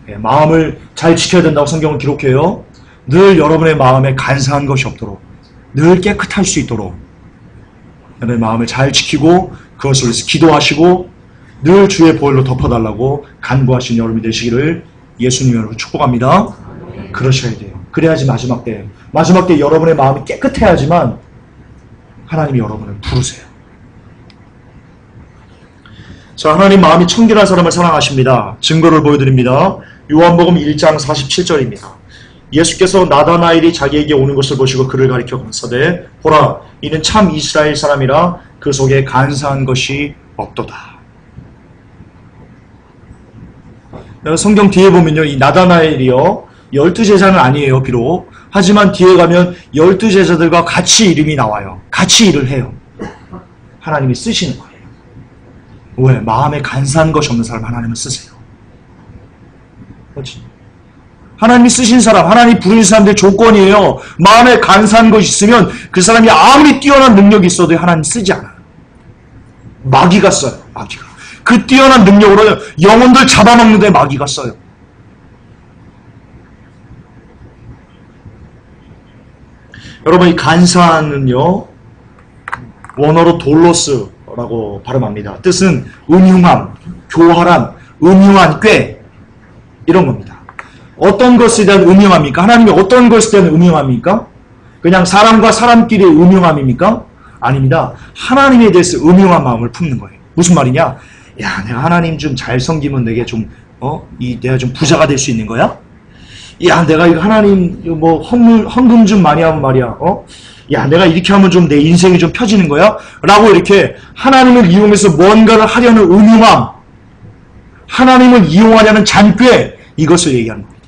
예, 마음을 잘 지켜야 된다고 성경은 기록해요. 늘 여러분의 마음에 간사한 것이 없도록, 늘 깨끗할 수 있도록 여러분의 마음을 잘 지키고 그것을 위해서 기도하시고 늘 주의 보혈로 덮어달라고 간구하신 여러분이 되시기를 예수님으로 축복합니다. 그러셔야 돼요. 그래야지 마지막 때 여러분의 마음이 깨끗해야지만 하나님이 여러분을 부르세요. 자, 하나님 마음이 청결한 사람을 사랑하십니다. 증거를 보여드립니다. 요한복음 1장 47절입니다. 예수께서 나다나엘이 자기에게 오는 것을 보시고 그를 가리켜 가라사대 보라 이는 참 이스라엘 사람이라 그 속에 간사한 것이 없도다. 성경 뒤에 보면요, 이 나다나엘이요 12제자는 아니에요 비록. 하지만 뒤에 가면 12제자들과 같이 이름이 나와요. 같이 일을 해요. 하나님이 쓰시는 거예요. 왜? 마음에 간사한 것이 없는 사람 하나님은 쓰세요. 그렇지? 하나님이 쓰신 사람, 하나님이 부르신 사람들의 조건이에요. 마음에 간사한 것이 있으면 그 사람이 아무리 뛰어난 능력이 있어도 하나님 쓰지 않아요. 마귀가 써요. 마귀가. 그 뛰어난 능력으로 영혼들 잡아먹는 데 마귀가 써요. 여러분 이 간사는요 원어로 돌로스라고 발음합니다. 뜻은 음흉함, 교활함, 음흉한 꾀 이런 겁니다. 어떤 것에 대한 음흉함입니까? 하나님이 어떤 것에 대한 음흉함입니까? 그냥 사람과 사람끼리의 음흉함입니까? 아닙니다. 하나님에 대해서 음흉한 마음을 품는 거예요. 무슨 말이냐? 야, 내가 하나님 좀 잘 섬기면 내게 좀 내가 좀 부자가 될 수 있는 거야? 야, 내가 이거 하나님 뭐 헌금 좀 많이 하면 말이야. 야, 내가 이렇게 하면 좀 내 인생이 좀 펴지는 거야? 라고 이렇게 하나님을 이용해서 뭔가를 하려는 음흉함, 하나님을 이용하려는 잔꾀, 이것을 얘기하는 겁니다.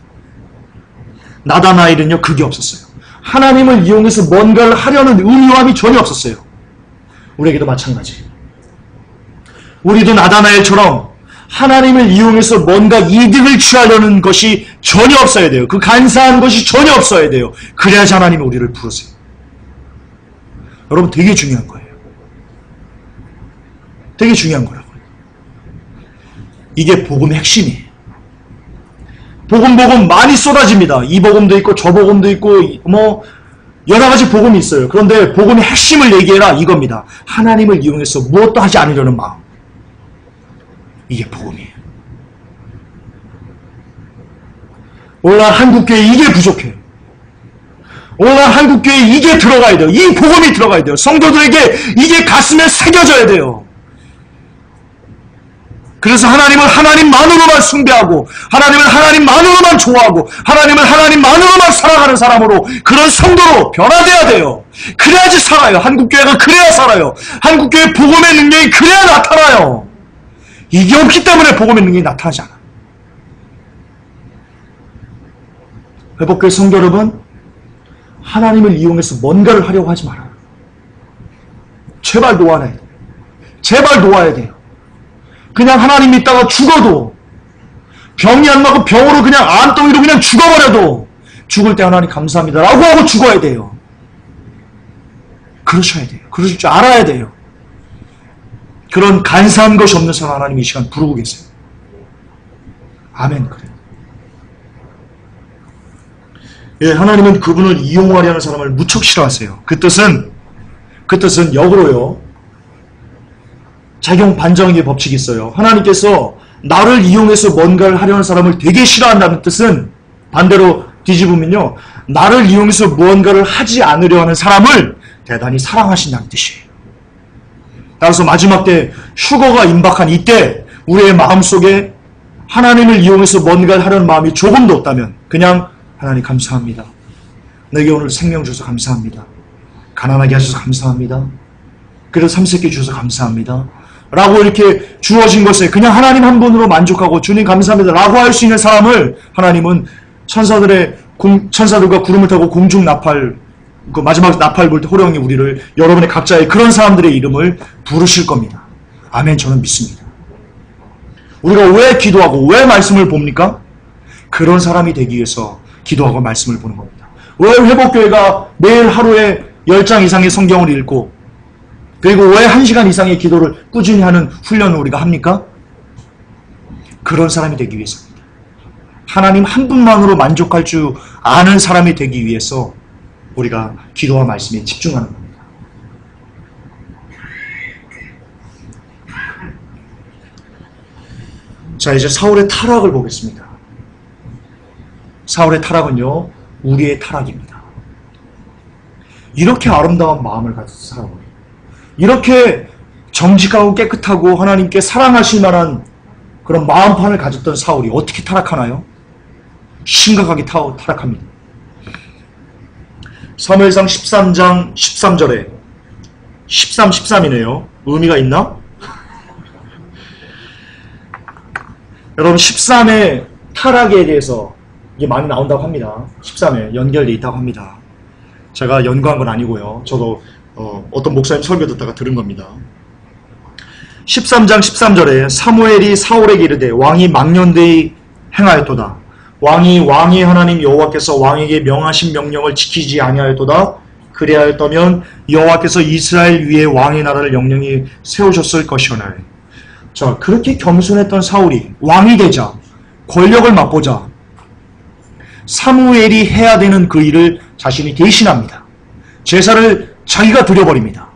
나다나엘은요 그게 없었어요. 하나님을 이용해서 뭔가를 하려는 음흉함이 전혀 없었어요. 우리에게도 마찬가지. 우리도 나다나엘처럼 하나님을 이용해서 뭔가 이득을 취하려는 것이 전혀 없어야 돼요. 그 간사한 것이 전혀 없어야 돼요. 그래야지 하나님이 우리를 부르세요. 여러분 되게 중요한 거예요. 되게 중요한 거라고요. 이게 복음의 핵심이에요. 복음 많이 쏟아집니다. 이 복음도 있고 저 복음도 있고 뭐 여러 가지 복음이 있어요. 그런데 복음의 핵심을 얘기해라 이겁니다. 하나님을 이용해서 무엇도 하지 않으려는 마음. 이게 복음이에요. 오늘날 한국교회 이게 부족해요. 오늘날 한국교회 이게 들어가야 돼요. 이 복음이 들어가야 돼요. 성도들에게 이게 가슴에 새겨져야 돼요. 그래서 하나님을 하나님만으로만 숭배하고 하나님을 하나님만으로만 좋아하고 하나님을 하나님만으로만 사랑하는 사람으로 그런 성도로 변화돼야 돼요. 그래야지 살아요. 한국교회가 그래야 살아요. 한국교회 복음의 능력이 그래야 나타나요. 이게 없기 때문에 복음의 능력이 나타나지 않아요. 회복교회 성도 여러분, 하나님을 이용해서 뭔가를 하려고 하지 말아요. 제발 놓아야 돼요. 제발 놓아야 돼요. 그냥 하나님 믿다가 죽어도 병이 안 나고 병으로 그냥 암덩이로 그냥 죽어버려도 죽을 때 하나님 감사합니다 라고 하고 죽어야 돼요. 그러셔야 돼요. 그러실 줄 알아야 돼요. 그런 간사한 것이 없는 사람 하나님 이 시간 부르고 계세요. 아멘. 그래요. 예, 하나님은 그분을 이용하려는 사람을 무척 싫어하세요. 그 뜻은 역으로요. 작용 반작용의 법칙이 있어요. 하나님께서 나를 이용해서 뭔가를 하려는 사람을 되게 싫어한다는 뜻은 반대로 뒤집으면요. 나를 이용해서 무언가를 하지 않으려 하는 사람을 대단히 사랑하신다는 뜻이에요. 따라서 마지막 때 휴거가 임박한 이때 우리의 마음속에 하나님을 이용해서 뭔가를 하려는 마음이 조금도 없다면 그냥 하나님 감사합니다. 내게 오늘 생명 주셔서 감사합니다. 가난하게 하셔서 감사합니다. 그래도 삼세끼 주셔서 감사합니다. 라고 이렇게 주어진 것에 그냥 하나님 한 분으로 만족하고 주님 감사합니다 라고 할 수 있는 사람을 하나님은 천사들과 구름을 타고 공중 나팔 그 마지막 나팔 불 때 호령이 우리를 여러분의 각자의 그런 사람들의 이름을 부르실 겁니다. 아멘. 저는 믿습니다. 우리가 왜 기도하고 왜 말씀을 봅니까? 그런 사람이 되기 위해서 기도하고 말씀을 보는 겁니다. 왜 회복교회가 매일 하루에 10장 이상의 성경을 읽고 그리고 왜 1시간 이상의 기도를 꾸준히 하는 훈련을 우리가 합니까? 그런 사람이 되기 위해서입니다. 하나님 한 분만으로 만족할 줄 아는 사람이 되기 위해서 우리가 기도와 말씀에 집중하는 겁니다. 자, 이제 사울의 타락을 보겠습니다. 사울의 타락은요, 우리의 타락입니다. 이렇게 아름다운 마음을 가진 사울, 이렇게 정직하고 깨끗하고 하나님께 사랑하실 만한 그런 마음판을 가졌던 사울이 어떻게 타락하나요? 심각하게 타락합니다. 사무엘상 13장 13절에 13, 13이네요. 의미가 있나? 여러분 13의 타락에 대해서 이게 많이 나온다고 합니다. 13에 연결되어 있다고 합니다. 제가 연구한 건 아니고요. 저도 어떤 목사님 설교 듣다가 들은 겁니다. 13장 13절에 사무엘이 사울에게 이르되 왕이 망년되이 행하였도다. 왕이 하나님 여호와께서 왕에게 명하신 명령을 지키지 아니하였도다. 그리하였다면 여호와께서 이스라엘 위에 왕의 나라를 영영히 세우셨을 것이오나니. 자, 그렇게 겸손했던 사울이 왕이 되자 권력을 맛보자 사무엘이 해야 되는 그 일을 자신이 대신합니다. 제사를 자기가 드려버립니다.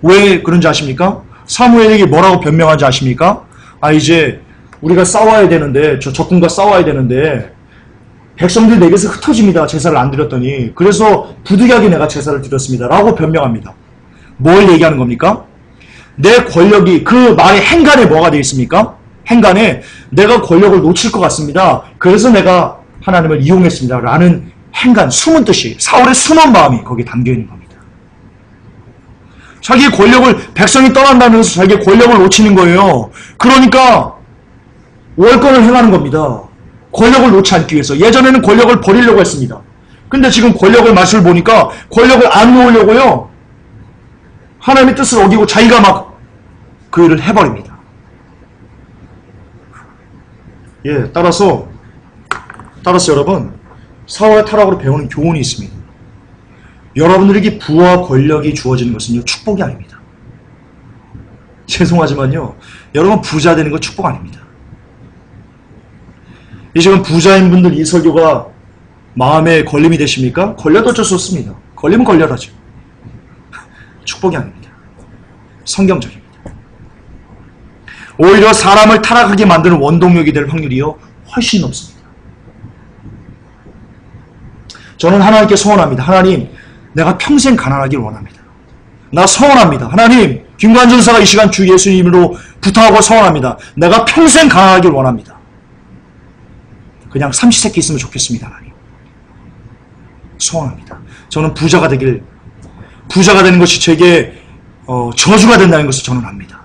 왜 그런지 아십니까? 사무엘에게 뭐라고 변명하지 아십니까? 이제 우리가 싸워야 되는데, 저 적군과 싸워야 되는데 백성들 내게서 흩어집니다. 제사를 안 드렸더니. 그래서 부득이하게 내가 제사를 드렸습니다. 라고 변명합니다. 뭘 얘기하는 겁니까? 내 권력이, 그 말의 행간에 뭐가 되어 있습니까? 행간에 내가 권력을 놓칠 것 같습니다. 그래서 내가 하나님을 이용했습니다. 라는 행간, 숨은 뜻이, 사울의 숨은 마음이 거기에 담겨 있는 겁니다. 자기의 권력을, 백성이 떠난다면서 자기의 권력을 놓치는 거예요. 그러니까 월권을 행하는 겁니다. 권력을 놓지 않기 위해서. 예전에는 권력을 버리려고 했습니다. 근데 지금 권력을 맛을 보니까 권력을 안 놓으려고요. 하나님의 뜻을 어기고 자기가 막 그 일을 해버립니다. 따라서 여러분, 사울의 타락으로 배우는 교훈이 있습니다. 여러분들에게 부와 권력이 주어지는 것은요, 축복이 아닙니다. 죄송하지만요, 여러분 부자 되는 건 축복 아닙니다. 이 지금 부자인 분들 이 설교가 마음에 걸림이 되십니까? 걸려도 어쩔 수 없습니다. 걸리면 걸려라죠. 축복이 아닙니다. 성경적입니다. 오히려 사람을 타락하게 만드는 원동력이 될 확률이요, 훨씬 높습니다. 저는 하나님께 소원합니다. 하나님, 내가 평생 가난하길 원합니다. 나 소원합니다. 하나님, 김관전사가 이 시간 주 예수님으로 부탁하고 소원합니다. 내가 평생 가난하길 원합니다. 그냥 삼시세끼 있으면 좋겠습니다. 하나님. 소원합니다. 저는 부자가 되는 것이 제게 저주가 된다는 것을 저는 압니다.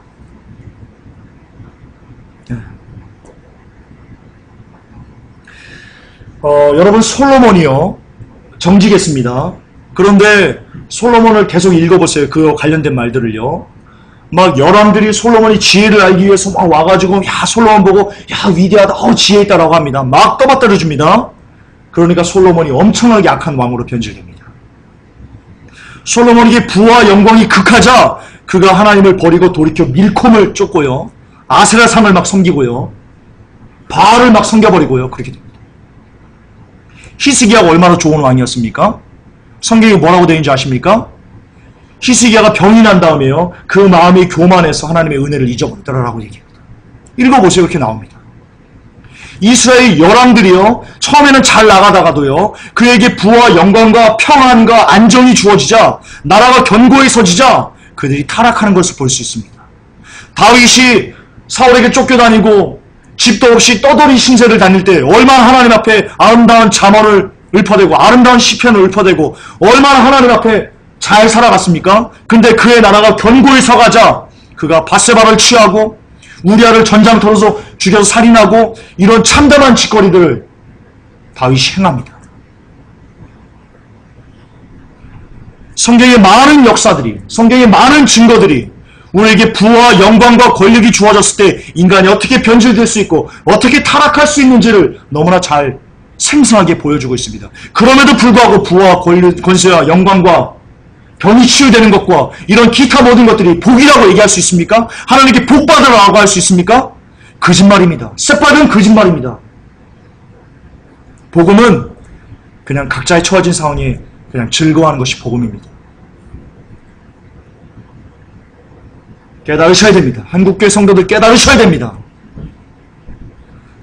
여러분, 솔로몬이요, 정직했습니다. 그런데 솔로몬을 계속 읽어보세요. 그 관련된 말들을요. 막 열왕들이 솔로몬이 지혜를 알기 위해서 막 와가지고, 야, 솔로몬 보고, 야, 위대하다, 지혜 있다라고 합니다. 막 떠받들어 줍니다. 그러니까 솔로몬이 엄청나게 악한 왕으로 변질됩니다. 솔로몬에게 부와 영광이 극하자 그가 하나님을 버리고 돌이켜 밀콤을 쫓고요, 아세라상을 막 섬기고요, 바알을 막 섬겨버리고요, 그렇게 됩니다. 히스기야가 얼마나 좋은 왕이었습니까? 성경에 뭐라고 되어 있는지 아십니까? 히스기야가 병이 난 다음에요, 그 마음이 교만해서 하나님의 은혜를 잊어버리더라라고 얘기합니다. 읽어보세요. 이렇게 나옵니다. 이스라엘 열왕들이요, 처음에는 잘 나가다가도요, 그에게 부와 영광과 평안과 안정이 주어지자, 나라가 견고해서지자 그들이 타락하는 것을 볼 수 있습니다. 다윗이 사울에게 쫓겨다니고 집도 없이 떠돌이 신세를 다닐 때 얼마나 하나님 앞에 아름다운 잠언을 읊어대고 아름다운 시편을 읊어대고 얼마나 하나님 앞에 잘 살아갔습니까? 근데 그의 나라가 견고히 서가자 그가 밧세바를 취하고 우리아를 전장터로서 죽여서 살인하고 이런 참담한 짓거리들을 다윗이 행합니다. 성경의 많은 역사들이, 성경의 많은 증거들이 우리에게 부와 영광과 권력이 주어졌을 때 인간이 어떻게 변질될 수 있고 어떻게 타락할 수 있는지를 너무나 잘 생생하게 보여주고 있습니다. 그럼에도 불구하고 부와 권세와 영광과 병이 치유되는 것과 이런 기타 모든 것들이 복이라고 얘기할 수 있습니까? 하나님께 복 받으라고 할 수 있습니까? 거짓말입니다. 새빨간 거짓말입니다. 복음은 그냥 각자의 처해진 상황에 그냥 즐거워하는 것이 복음입니다. 깨달으셔야 됩니다. 한국교회 성도들 깨달으셔야 됩니다.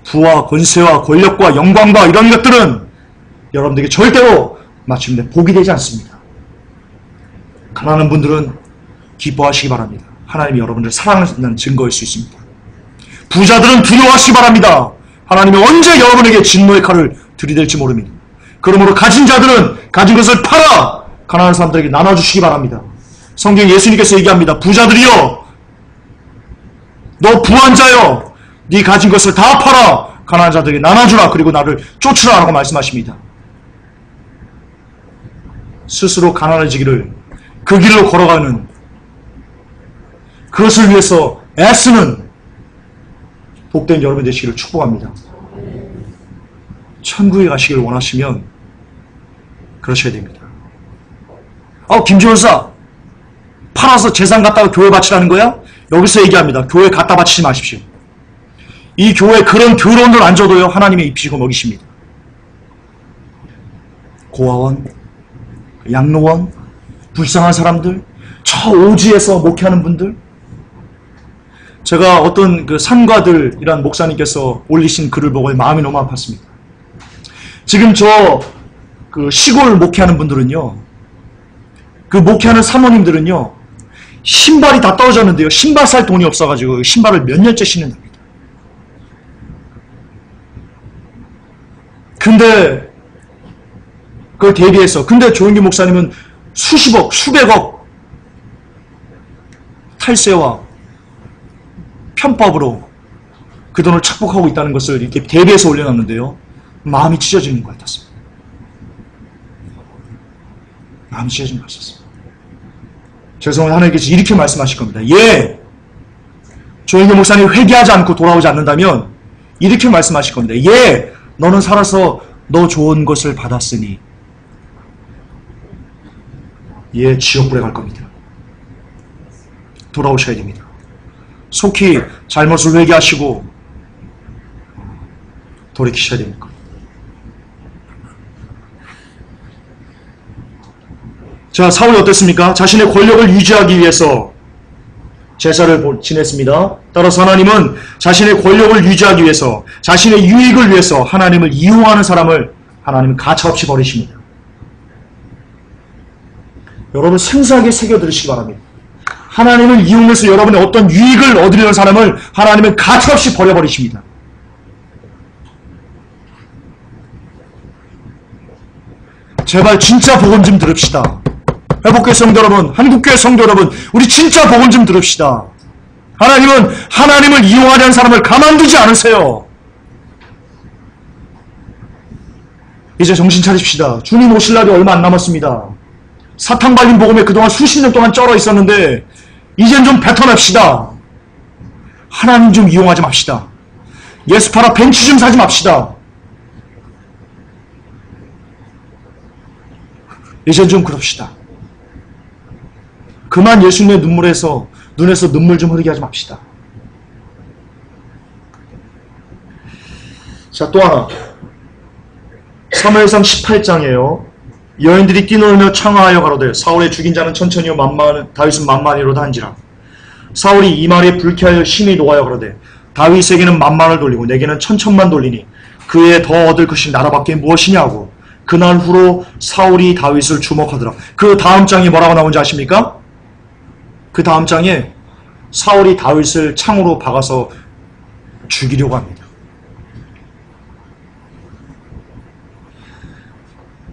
부와 권세와 권력과 영광과 이런 것들은 여러분들에게 절대로 마침내 복이 되지 않습니다. 가난한 분들은 기뻐하시기 바랍니다. 하나님이 여러분들을 사랑한다는 증거일 수 있습니다. 부자들은 두려워하시기 바랍니다. 하나님이 언제 여러분에게 진노의 칼을 들이댈지 모릅니다. 그러므로 가진 자들은 가진 것을 팔아 가난한 사람들에게 나눠주시기 바랍니다. 성경 예수님께서 얘기합니다. 부자들이여, 너 부한 자여, 네 가진 것을 다 팔아 가난한 자들에게 나눠주라. 그리고 나를 쫓으라 라고 말씀하십니다. 스스로 가난해지기를 그 길로 걸어가는, 그것을 위해서 애쓰는 복된 여러분 되시기를 축복합니다. 천국에 가시기를 원하시면 그러셔야 됩니다. 김지원사 팔아서 재산 갖다가 교회 바치라는 거야? 여기서 얘기합니다. 교회 갖다 바치지 마십시오. 이 교회 그런 더러운 돈 안 줘도요 하나님의 입히시고 먹이십니다. 고아원, 양로원, 불쌍한 사람들, 저 오지에서 목회하는 분들, 제가 어떤 그 산과들이란 목사님께서 올리신 글을 보고 마음이 너무 아팠습니다. 지금 저 그 시골 목회하는 분들은요, 그 목회하는 사모님들은요, 신발이 다 떨어졌는데요, 신발 살 돈이 없어가지고 신발을 몇 년째 신는답니다. 근데 그걸 대비해서, 근데 조영기 목사님은 수십억, 수백억 탈세와 편법으로 그 돈을 착복하고 있다는 것을 이렇게 대비해서 올려놨는데요, 마음이 찢어지는 것 같았습니다. 마음이 찢어지는 것 같았습니다. 죄송해요. 하나님께서 이렇게 말씀하실 겁니다. 예, 조영기 목사님이 회개하지 않고 돌아오지 않는다면 이렇게 말씀하실 겁니다. 예, 너는 살아서 너 좋은 것을 받았으니 예, 지옥불에 갈 겁니다. 돌아오셔야 됩니다. 속히 잘못을 회개하시고 돌이키셔야 됩니다. 자, 사울이 어땠습니까? 자신의 권력을 유지하기 위해서 제사를 지냈습니다. 따라서 하나님은 자신의 권력을 유지하기 위해서, 자신의 유익을 위해서 하나님을 이용하는 사람을 하나님은 가차없이 버리십니다. 여러분 생생하게 새겨들으시기 바랍니다. 하나님을 이용해서 여러분의 어떤 유익을 얻으려는 사람을 하나님은 가차없이 버려버리십니다. 제발 진짜 복음 좀 들읍시다. 회복교회 성도 여러분, 한국교회 성도 여러분, 우리 진짜 복음 좀 들읍시다. 하나님은 하나님을 이용하려는 사람을 가만두지 않으세요. 이제 정신 차립시다. 주님 오실 날이 얼마 안 남았습니다. 사탕 발린 복음에 그동안 수십 년 동안 쩔어 있었는데 이젠 좀 뱉어냅시다. 하나님 좀 이용하지 맙시다. 예수 팔아 벤치 좀 사지 맙시다. 이젠 좀 그럽시다. 그만 예수님의 눈에서 눈물 좀 흐르게 하지 맙시다. 자, 또 하나. 사무엘상 18장이에요. 여인들이 뛰놀며 청하하여 가로되 사울의 죽인 자는 천천히요 다윗은 만만히로다 한지라. 사울이 이 말에 불쾌하여 심히 노하여 가로되 다윗에게는 만만을 돌리고 내게는 천천만 돌리니 그에 더 얻을 것이 나라밖에 무엇이냐고. 그날 후로 사울이 다윗을 주목하더라. 그 다음 장이 뭐라고 나온지 아십니까? 그 다음 장에 사울이 다윗을 창으로 박아서 죽이려고 합니다.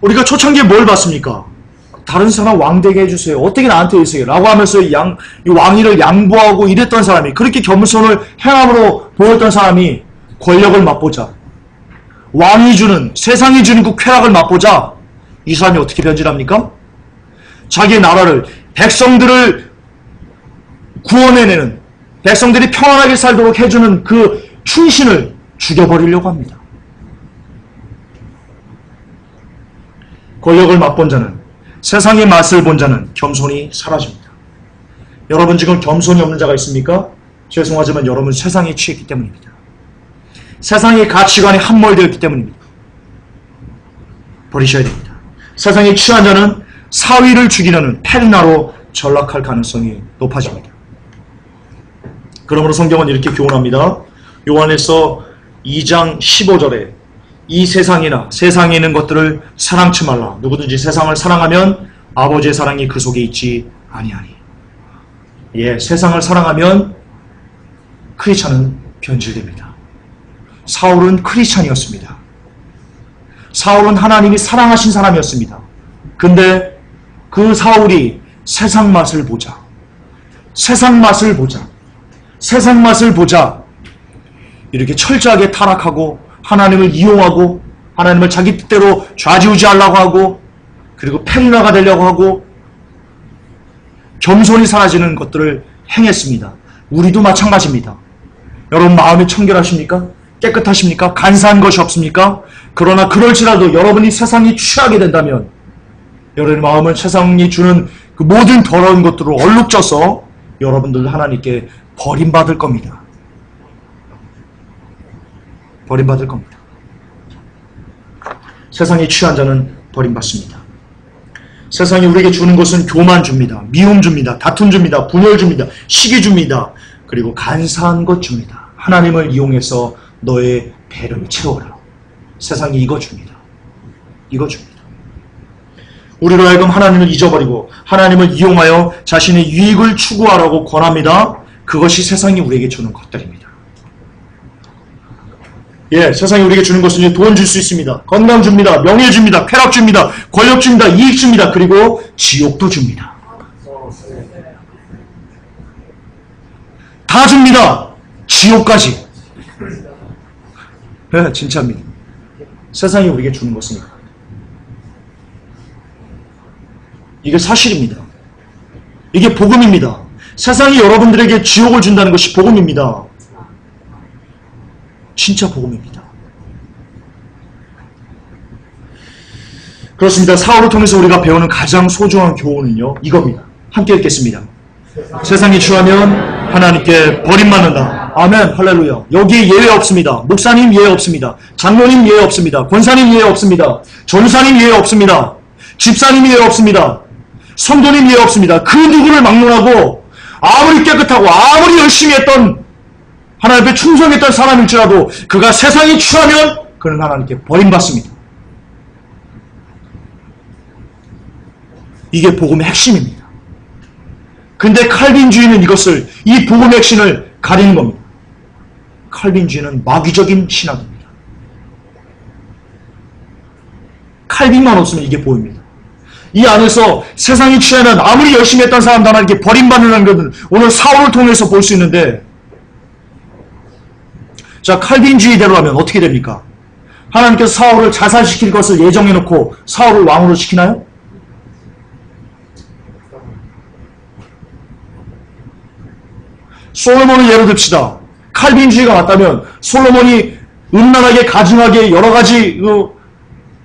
우리가 초창기에 뭘 봤습니까? 다른 사람 왕 되게 해주세요. 어떻게 나한테 해주세요? 라고 하면서 이 왕위를 양보하고 이랬던 사람이, 그렇게 겸손을 행함으로 보였던 사람이 권력을 맛보자, 왕이 주는, 세상이 주는 그 쾌락을 맛보자, 이 사람이 어떻게 변질합니까? 자기 나라를, 백성들을 구원해내는, 백성들이 평안하게 살도록 해주는 그 충신을 죽여버리려고 합니다. 권력을 맛본 자는, 세상의 맛을 본 자는 겸손히 사라집니다. 여러분 지금 겸손이 없는 자가 있습니까? 죄송하지만 여러분 세상에 취했기 때문입니다. 세상의 가치관에 함몰되었기 때문입니다. 버리셔야 됩니다. 세상에 취한 자는 사위를 죽이려는 페르나로 전락할 가능성이 높아집니다. 그러므로 성경은 이렇게 교훈합니다. 요한에서 2장 15절에 이 세상이나 세상에 있는 것들을 사랑치 말라. 누구든지 세상을 사랑하면 아버지의 사랑이 그 속에 있지 아니하니. 예, 세상을 사랑하면 크리스찬은 변질됩니다. 사울은 크리스찬이었습니다. 사울은 하나님이 사랑하신 사람이었습니다. 근데 그 사울이 세상 맛을 보자, 세상 맛을 보자 이렇게 철저하게 타락하고 하나님을 이용하고 하나님을 자기 뜻대로 좌지우지하려고 하고 그리고 페르나가 되려고 하고 겸손히 사라지는 것들을 행했습니다. 우리도 마찬가지입니다. 여러분 마음이 청결하십니까? 깨끗하십니까? 간사한 것이 없습니까? 그러나 그럴지라도 여러분이 세상이 취하게 된다면 여러분의 마음은 세상이 주는 그 모든 더러운 것들을 얼룩져서 여러분들 하나님께 버림받을 겁니다. 버림받을 겁니다. 세상에 취한 자는 버림받습니다. 세상이 우리에게 주는 것은 교만 줍니다. 미움 줍니다. 다툼 줍니다. 분열 줍니다. 시기 줍니다. 그리고 간사한 것 줍니다. 하나님을 이용해서 너의 배를 채워라. 세상이 이거 줍니다. 이거 줍니다. 우리로 하여금 하나님을 잊어버리고 하나님을 이용하여 자신의 유익을 추구하라고 권합니다. 그것이 세상이 우리에게 주는 것들입니다. 예, 세상이 우리에게 주는 것은 돈 줄 수 있습니다. 건강 줍니다. 명예 줍니다. 쾌락 줍니다. 권력 줍니다. 이익 줍니다. 그리고 지옥도 줍니다. 다 줍니다. 지옥까지. 예, 진짜입니다. 세상이 우리에게 주는 것은 이게 사실입니다. 이게 복음입니다. 세상이 여러분들에게 지옥을 준다는 것이 복음입니다. 진짜 복음입니다. 그렇습니다. 사울을 통해서 우리가 배우는 가장 소중한 교훈은요, 이겁니다. 함께 읽겠습니다. 세상이 취하면 하나님께 버림받는다. 아멘, 할렐루야. 여기에 예외 없습니다. 목사님 예외 없습니다. 장로님 예외 없습니다. 권사님 예외 없습니다. 전사님 예외 없습니다. 집사님 예외 없습니다. 성도님 예외 없습니다. 그 누구를 막론하고 아무리 깨끗하고 아무리 열심히 했던 하나님 앞에 충성했던 사람일지라도 그가 세상에 취하면 그는 하나님께 버림받습니다. 이게 복음의 핵심입니다. 근데 칼빈주의는 이 복음의 핵심을 가리는 겁니다. 칼빈주의는 마귀적인 신학입니다. 칼빈만 없으면 이게 보입니다. 이 안에서 세상이 취하면 아무리 열심히 했던 사람도 하나님께 버림받는 것은 오늘 사울을 통해서 볼 수 있는데, 자, 칼빈주의대로 하면 어떻게 됩니까? 하나님께서 사울을 자살시킬 것을 예정해놓고 사울을 왕으로 시키나요? 솔로몬을 예로 듭시다. 칼빈주의가 맞다면 솔로몬이 음란하게 가증하게 여러 가지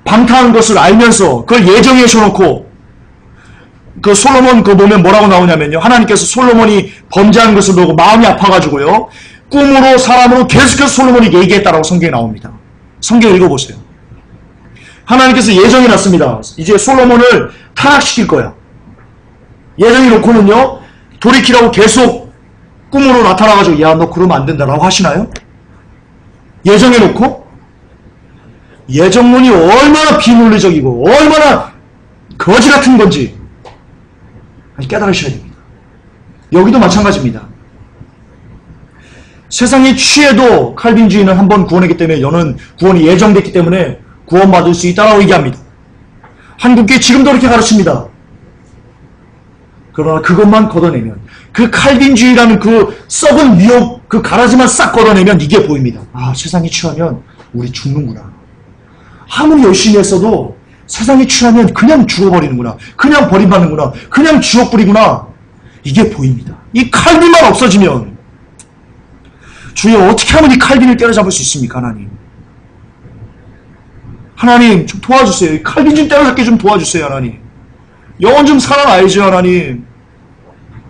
방탕한 것을 알면서 그걸 예정해 놓고 그 솔로몬 그 보면 뭐라고 나오냐면요. 하나님께서 솔로몬이 범죄하는 것을 보고 마음이 아파가지고요. 꿈으로 사람으로 계속해서 솔로몬이 얘기했다라고 성경에 나옵니다. 성경 읽어보세요. 하나님께서 예정해 놨습니다. 이제 솔로몬을 타락시킬 거야. 예정해 놓고는요. 돌이키라고 계속 꿈으로 나타나가지고 야, 너 그러면 안 된다라고 하시나요? 예정해 놓고? 예정론이 얼마나 비논리적이고 얼마나 거지 같은 건지 깨달으셔야 됩니다. 여기도 마찬가지입니다. 세상에 취해도 칼빈주의는 한번 구원했기 때문에 너는 구원이 예정됐기 때문에 구원받을 수 있다라고 얘기합니다. 한국교회 지금도 그렇게 가르칩니다. 그러나 그것만 걷어내면 그 칼빈주의라는 그 썩은 미혹 그 가라지만 싹 걷어내면 이게 보입니다. 아, 세상에 취하면 우리 죽는구나. 아무리 열심히 했어도 세상에 취하면 그냥 죽어버리는구나. 그냥 버림받는구나. 그냥 지옥불이구나. 이게 보입니다. 이 칼빈만 없어지면 주여 어떻게 하면 이 칼빈을 때려잡을 수 있습니까? 하나님. 하나님 좀 도와주세요. 이 칼빈 좀 때려잡게 좀 도와주세요. 하나님. 영혼 좀 살아나야죠. 하나님.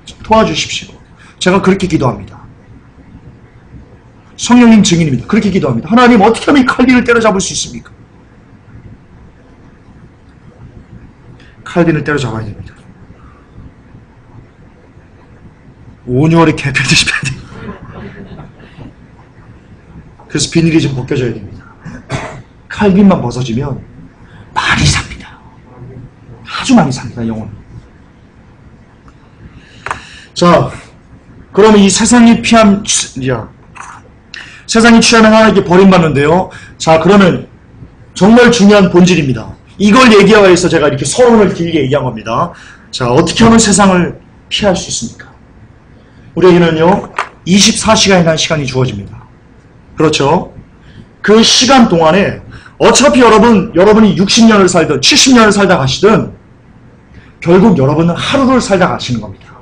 좀 도와주십시오. 제가 그렇게 기도합니다. 성령님 증인입니다. 그렇게 기도합니다. 하나님 어떻게 하면 이 칼빈을 때려잡을 수 있습니까? 칼빈을 때려잡아야 됩니다. 5, 6월에 개편듯이 빼야 됩니다. 그래서 비닐이 좀 벗겨져야 됩니다. 칼빈만 벗어지면 많이 삽니다. 아주 많이 삽니다. 영혼. 자, 그러면 이 세상이 세상이 취하면 하나님께 버림받는데요. 자, 그러면 정말 중요한 본질입니다. 이걸 얘기하기 위해서 제가 이렇게 서론을 길게 얘기한 겁니다. 자, 어떻게 하면 세상을 피할 수 있습니까? 우리에게는요, 24시간이라는 시간이 주어집니다. 그렇죠? 그 시간 동안에 어차피 여러분이 60년을 살든 70년을 살다 가시든 결국 여러분은 하루를 살다 가시는 겁니다.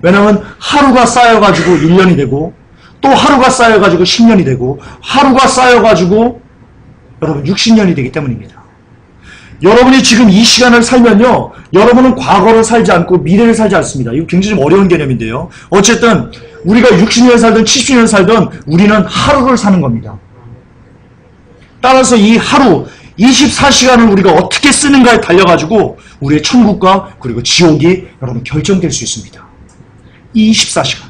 왜냐하면 하루가 쌓여가지고 1년이 되고 또 하루가 쌓여가지고 10년이 되고 하루가 쌓여가지고 여러분 60년이 되기 때문입니다. 여러분이 지금 이 시간을 살면요, 여러분은 과거를 살지 않고 미래를 살지 않습니다. 이거 굉장히 좀 어려운 개념인데요. 어쨌든 우리가 60년 살든 70년 살든 우리는 하루를 사는 겁니다. 따라서 이 하루 24시간을 우리가 어떻게 쓰는가에 달려가지고 우리의 천국과 그리고 지옥이 여러분 결정될 수 있습니다. 이 24시간.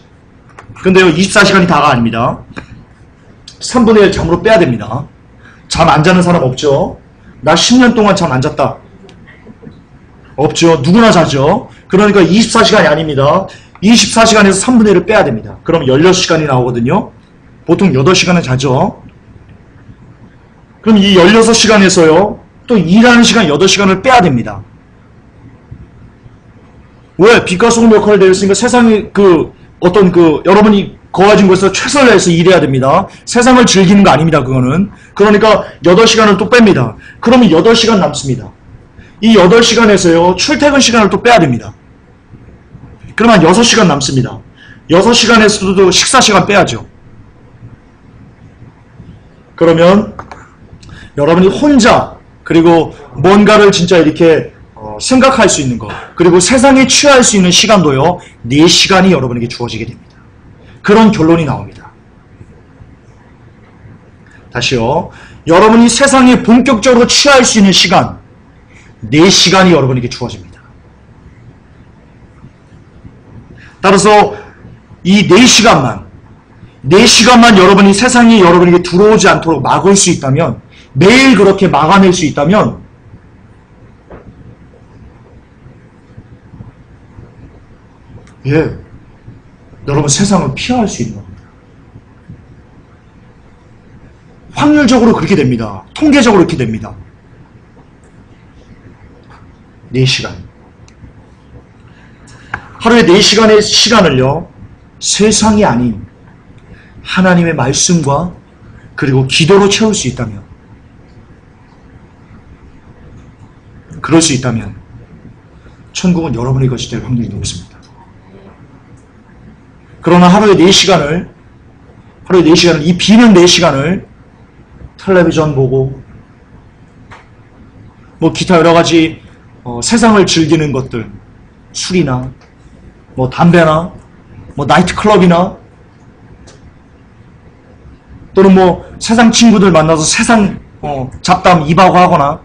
근데요, 24시간이 다가 아닙니다. 3분의 1 잠으로 빼야 됩니다. 잠 안 자는 사람 없죠? 나 10년 동안 잠 안 잤다. 없죠? 누구나 자죠? 그러니까 24시간이 아닙니다. 24시간에서 3분의 1을 빼야 됩니다. 그럼 16시간이 나오거든요. 보통 8시간은 자죠? 그럼 이 16시간에서요, 또 일하는 시간 8시간을 빼야 됩니다. 왜? 빛과 소금 역할을 내렸으니까 세상에 여러분이 거하진 곳에서 최선을 다해서 일해야 됩니다. 세상을 즐기는 거 아닙니다, 그거는. 그러니까 8시간을 또 뺍니다. 그러면 8시간 남습니다. 이 8시간에서요, 출퇴근 시간을 또 빼야 됩니다. 그러면 6시간 남습니다. 6시간에서도 식사 시간 빼야죠. 그러면 여러분이 혼자, 그리고 뭔가를 진짜 이렇게 생각할 수 있는 것, 그리고 세상에 취할 수 있는 시간도요, 4시간이 여러분에게 주어지게 됩니다. 그런 결론이 나옵니다. 다시요. 여러분이 세상에 본격적으로 취할 수 있는 시간, 4시간이 여러분에게 주어집니다. 따라서 이 4시간만 여러분이 세상에 여러분에게 들어오지 않도록 막을 수 있다면, 매일 그렇게 막아낼 수 있다면, 여러분 세상을 피할 수 있는 겁니다. 확률적으로 그렇게 됩니다. 통계적으로 그렇게 됩니다. 4시간. 하루에 4시간의 시간을요, 세상이 아닌 하나님의 말씀과 그리고 기도로 채울 수 있다면, 그럴 수 있다면 천국은 여러분의 것이 될 확률이 높습니다. 그러나 하루에 4시간을 이 비는 4시간을 텔레비전 보고 뭐 기타 여러 가지 세상을 즐기는 것들, 술이나 뭐 담배나 뭐 나이트클럽이나 또는 뭐 세상 친구들 만나서 세상 잡담 입하고 하거나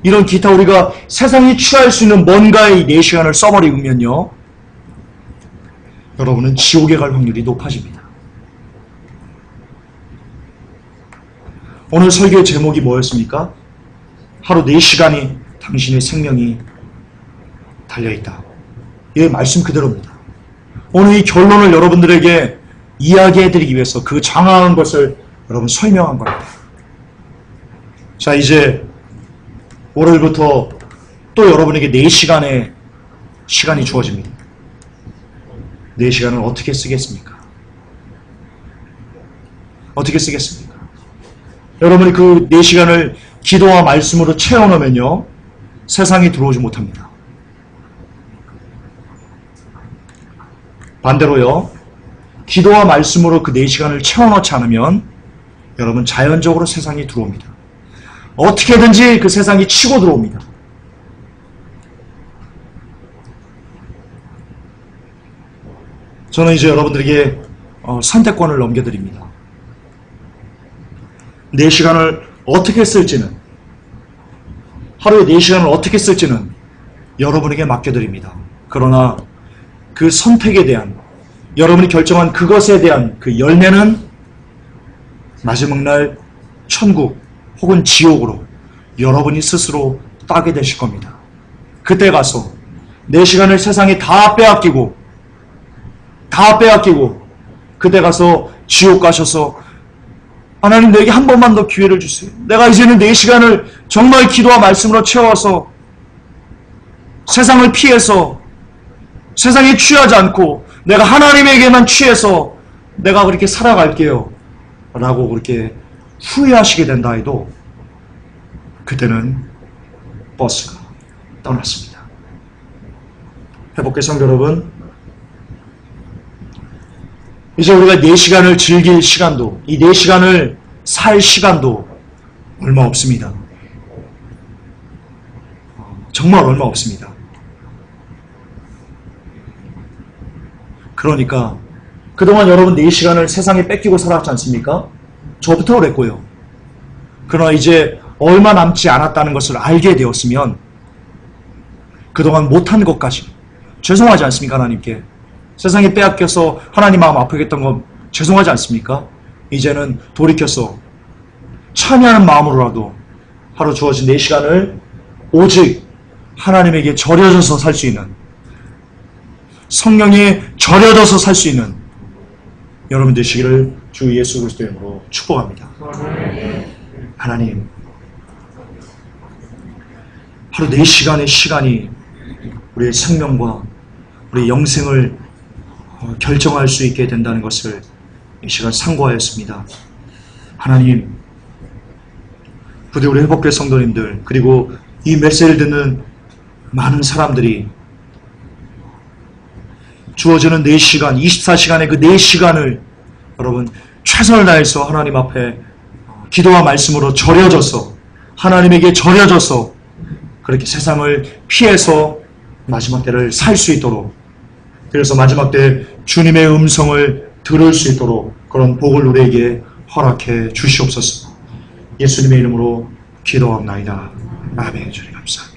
이런 기타 우리가 세상이 취할 수 있는 뭔가의 4시간을 써버리면요, 여러분은 지옥에 갈 확률이 높아집니다. 오늘 설교의 제목이 뭐였습니까? 하루 4시간이 당신의 생명이 달려있다. 이 말씀 그대로입니다. 오늘 이 결론을 여러분들에게 이야기해드리기 위해서 그 장황한 것을 여러분 설명한 겁니다. 자, 이제 월요일부터 또 여러분에게 4시간의 시간이 주어집니다. 4시간을 어떻게 쓰겠습니까? 어떻게 쓰겠습니까? 여러분이 그 4시간을 기도와 말씀으로 채워놓으면요, 세상에 들어오지 못합니다. 반대로요, 기도와 말씀으로 그 4시간을 채워넣지 않으면 여러분 자연적으로 세상이 들어옵니다. 어떻게든지 그 세상이 치고 들어옵니다. 저는 이제 여러분들에게 선택권을 넘겨드립니다. 4시간을 어떻게 쓸지는, 하루에 4시간을 어떻게 쓸지는 여러분에게 맡겨드립니다. 그러나 그 선택에 대한, 여러분이 결정한 그것에 대한 그 열매는 마지막 날 천국 혹은 지옥으로 여러분이 스스로 따게 되실 겁니다. 그때 가서 4시간을 세상에 다 빼앗기고 그때 가서 지옥 가셔서 하나님 내게 한 번만 더 기회를 주세요. 내가 이제는 4시간을 정말 기도와 말씀으로 채워서 세상을 피해서 세상에 취하지 않고 내가 하나님에게만 취해서 내가 그렇게 살아갈게요 라고 그렇게 후회하시게 된다 해도 그때는 버스가 떠났습니다. 회복의 성도 여러분, 이제 우리가 4시간을 즐길 시간도, 이 4시간을 살 시간도 얼마 없습니다. 정말 얼마 없습니다. 그러니까 그동안 여러분 4시간을 세상에 뺏기고 살았지 않습니까? 저부터 그랬고요. 그러나 이제 얼마 남지 않았다는 것을 알게 되었으면 그동안 못한 것까지 죄송하지 않습니까? 하나님께 세상에 빼앗겨서 하나님 마음 아프게 했던 건 죄송하지 않습니까? 이제는 돌이켜서 찬양하는 마음으로라도 하루 주어진 4시간을 오직 하나님에게 절여져서 살 수 있는, 성령에 절여져서 살 수 있는 여러분 되시기를 주 예수 그리스도의 이름으로 축복합니다. 하나님, 하루 4시간의 시간이 우리의 생명과 우리의 영생을 결정할 수 있게 된다는 것을 이 시간 상고하였습니다. 하나님, 부디 우리 회복교회 성도님들 그리고 이 메시지를 듣는 많은 사람들이 주어지는 4시간, 24시간의 그 4시간을 여러분 최선을 다해서 하나님 앞에 기도와 말씀으로 절여져서 하나님에게 절여져서 그렇게 세상을 피해서 마지막 때를 살 수 있도록, 그래서 마지막 때 주님의 음성을 들을 수 있도록 그런 복을 우리에게 허락해 주시옵소서. 예수님의 이름으로 기도합나이다. 아멘. 주님 감사합니다.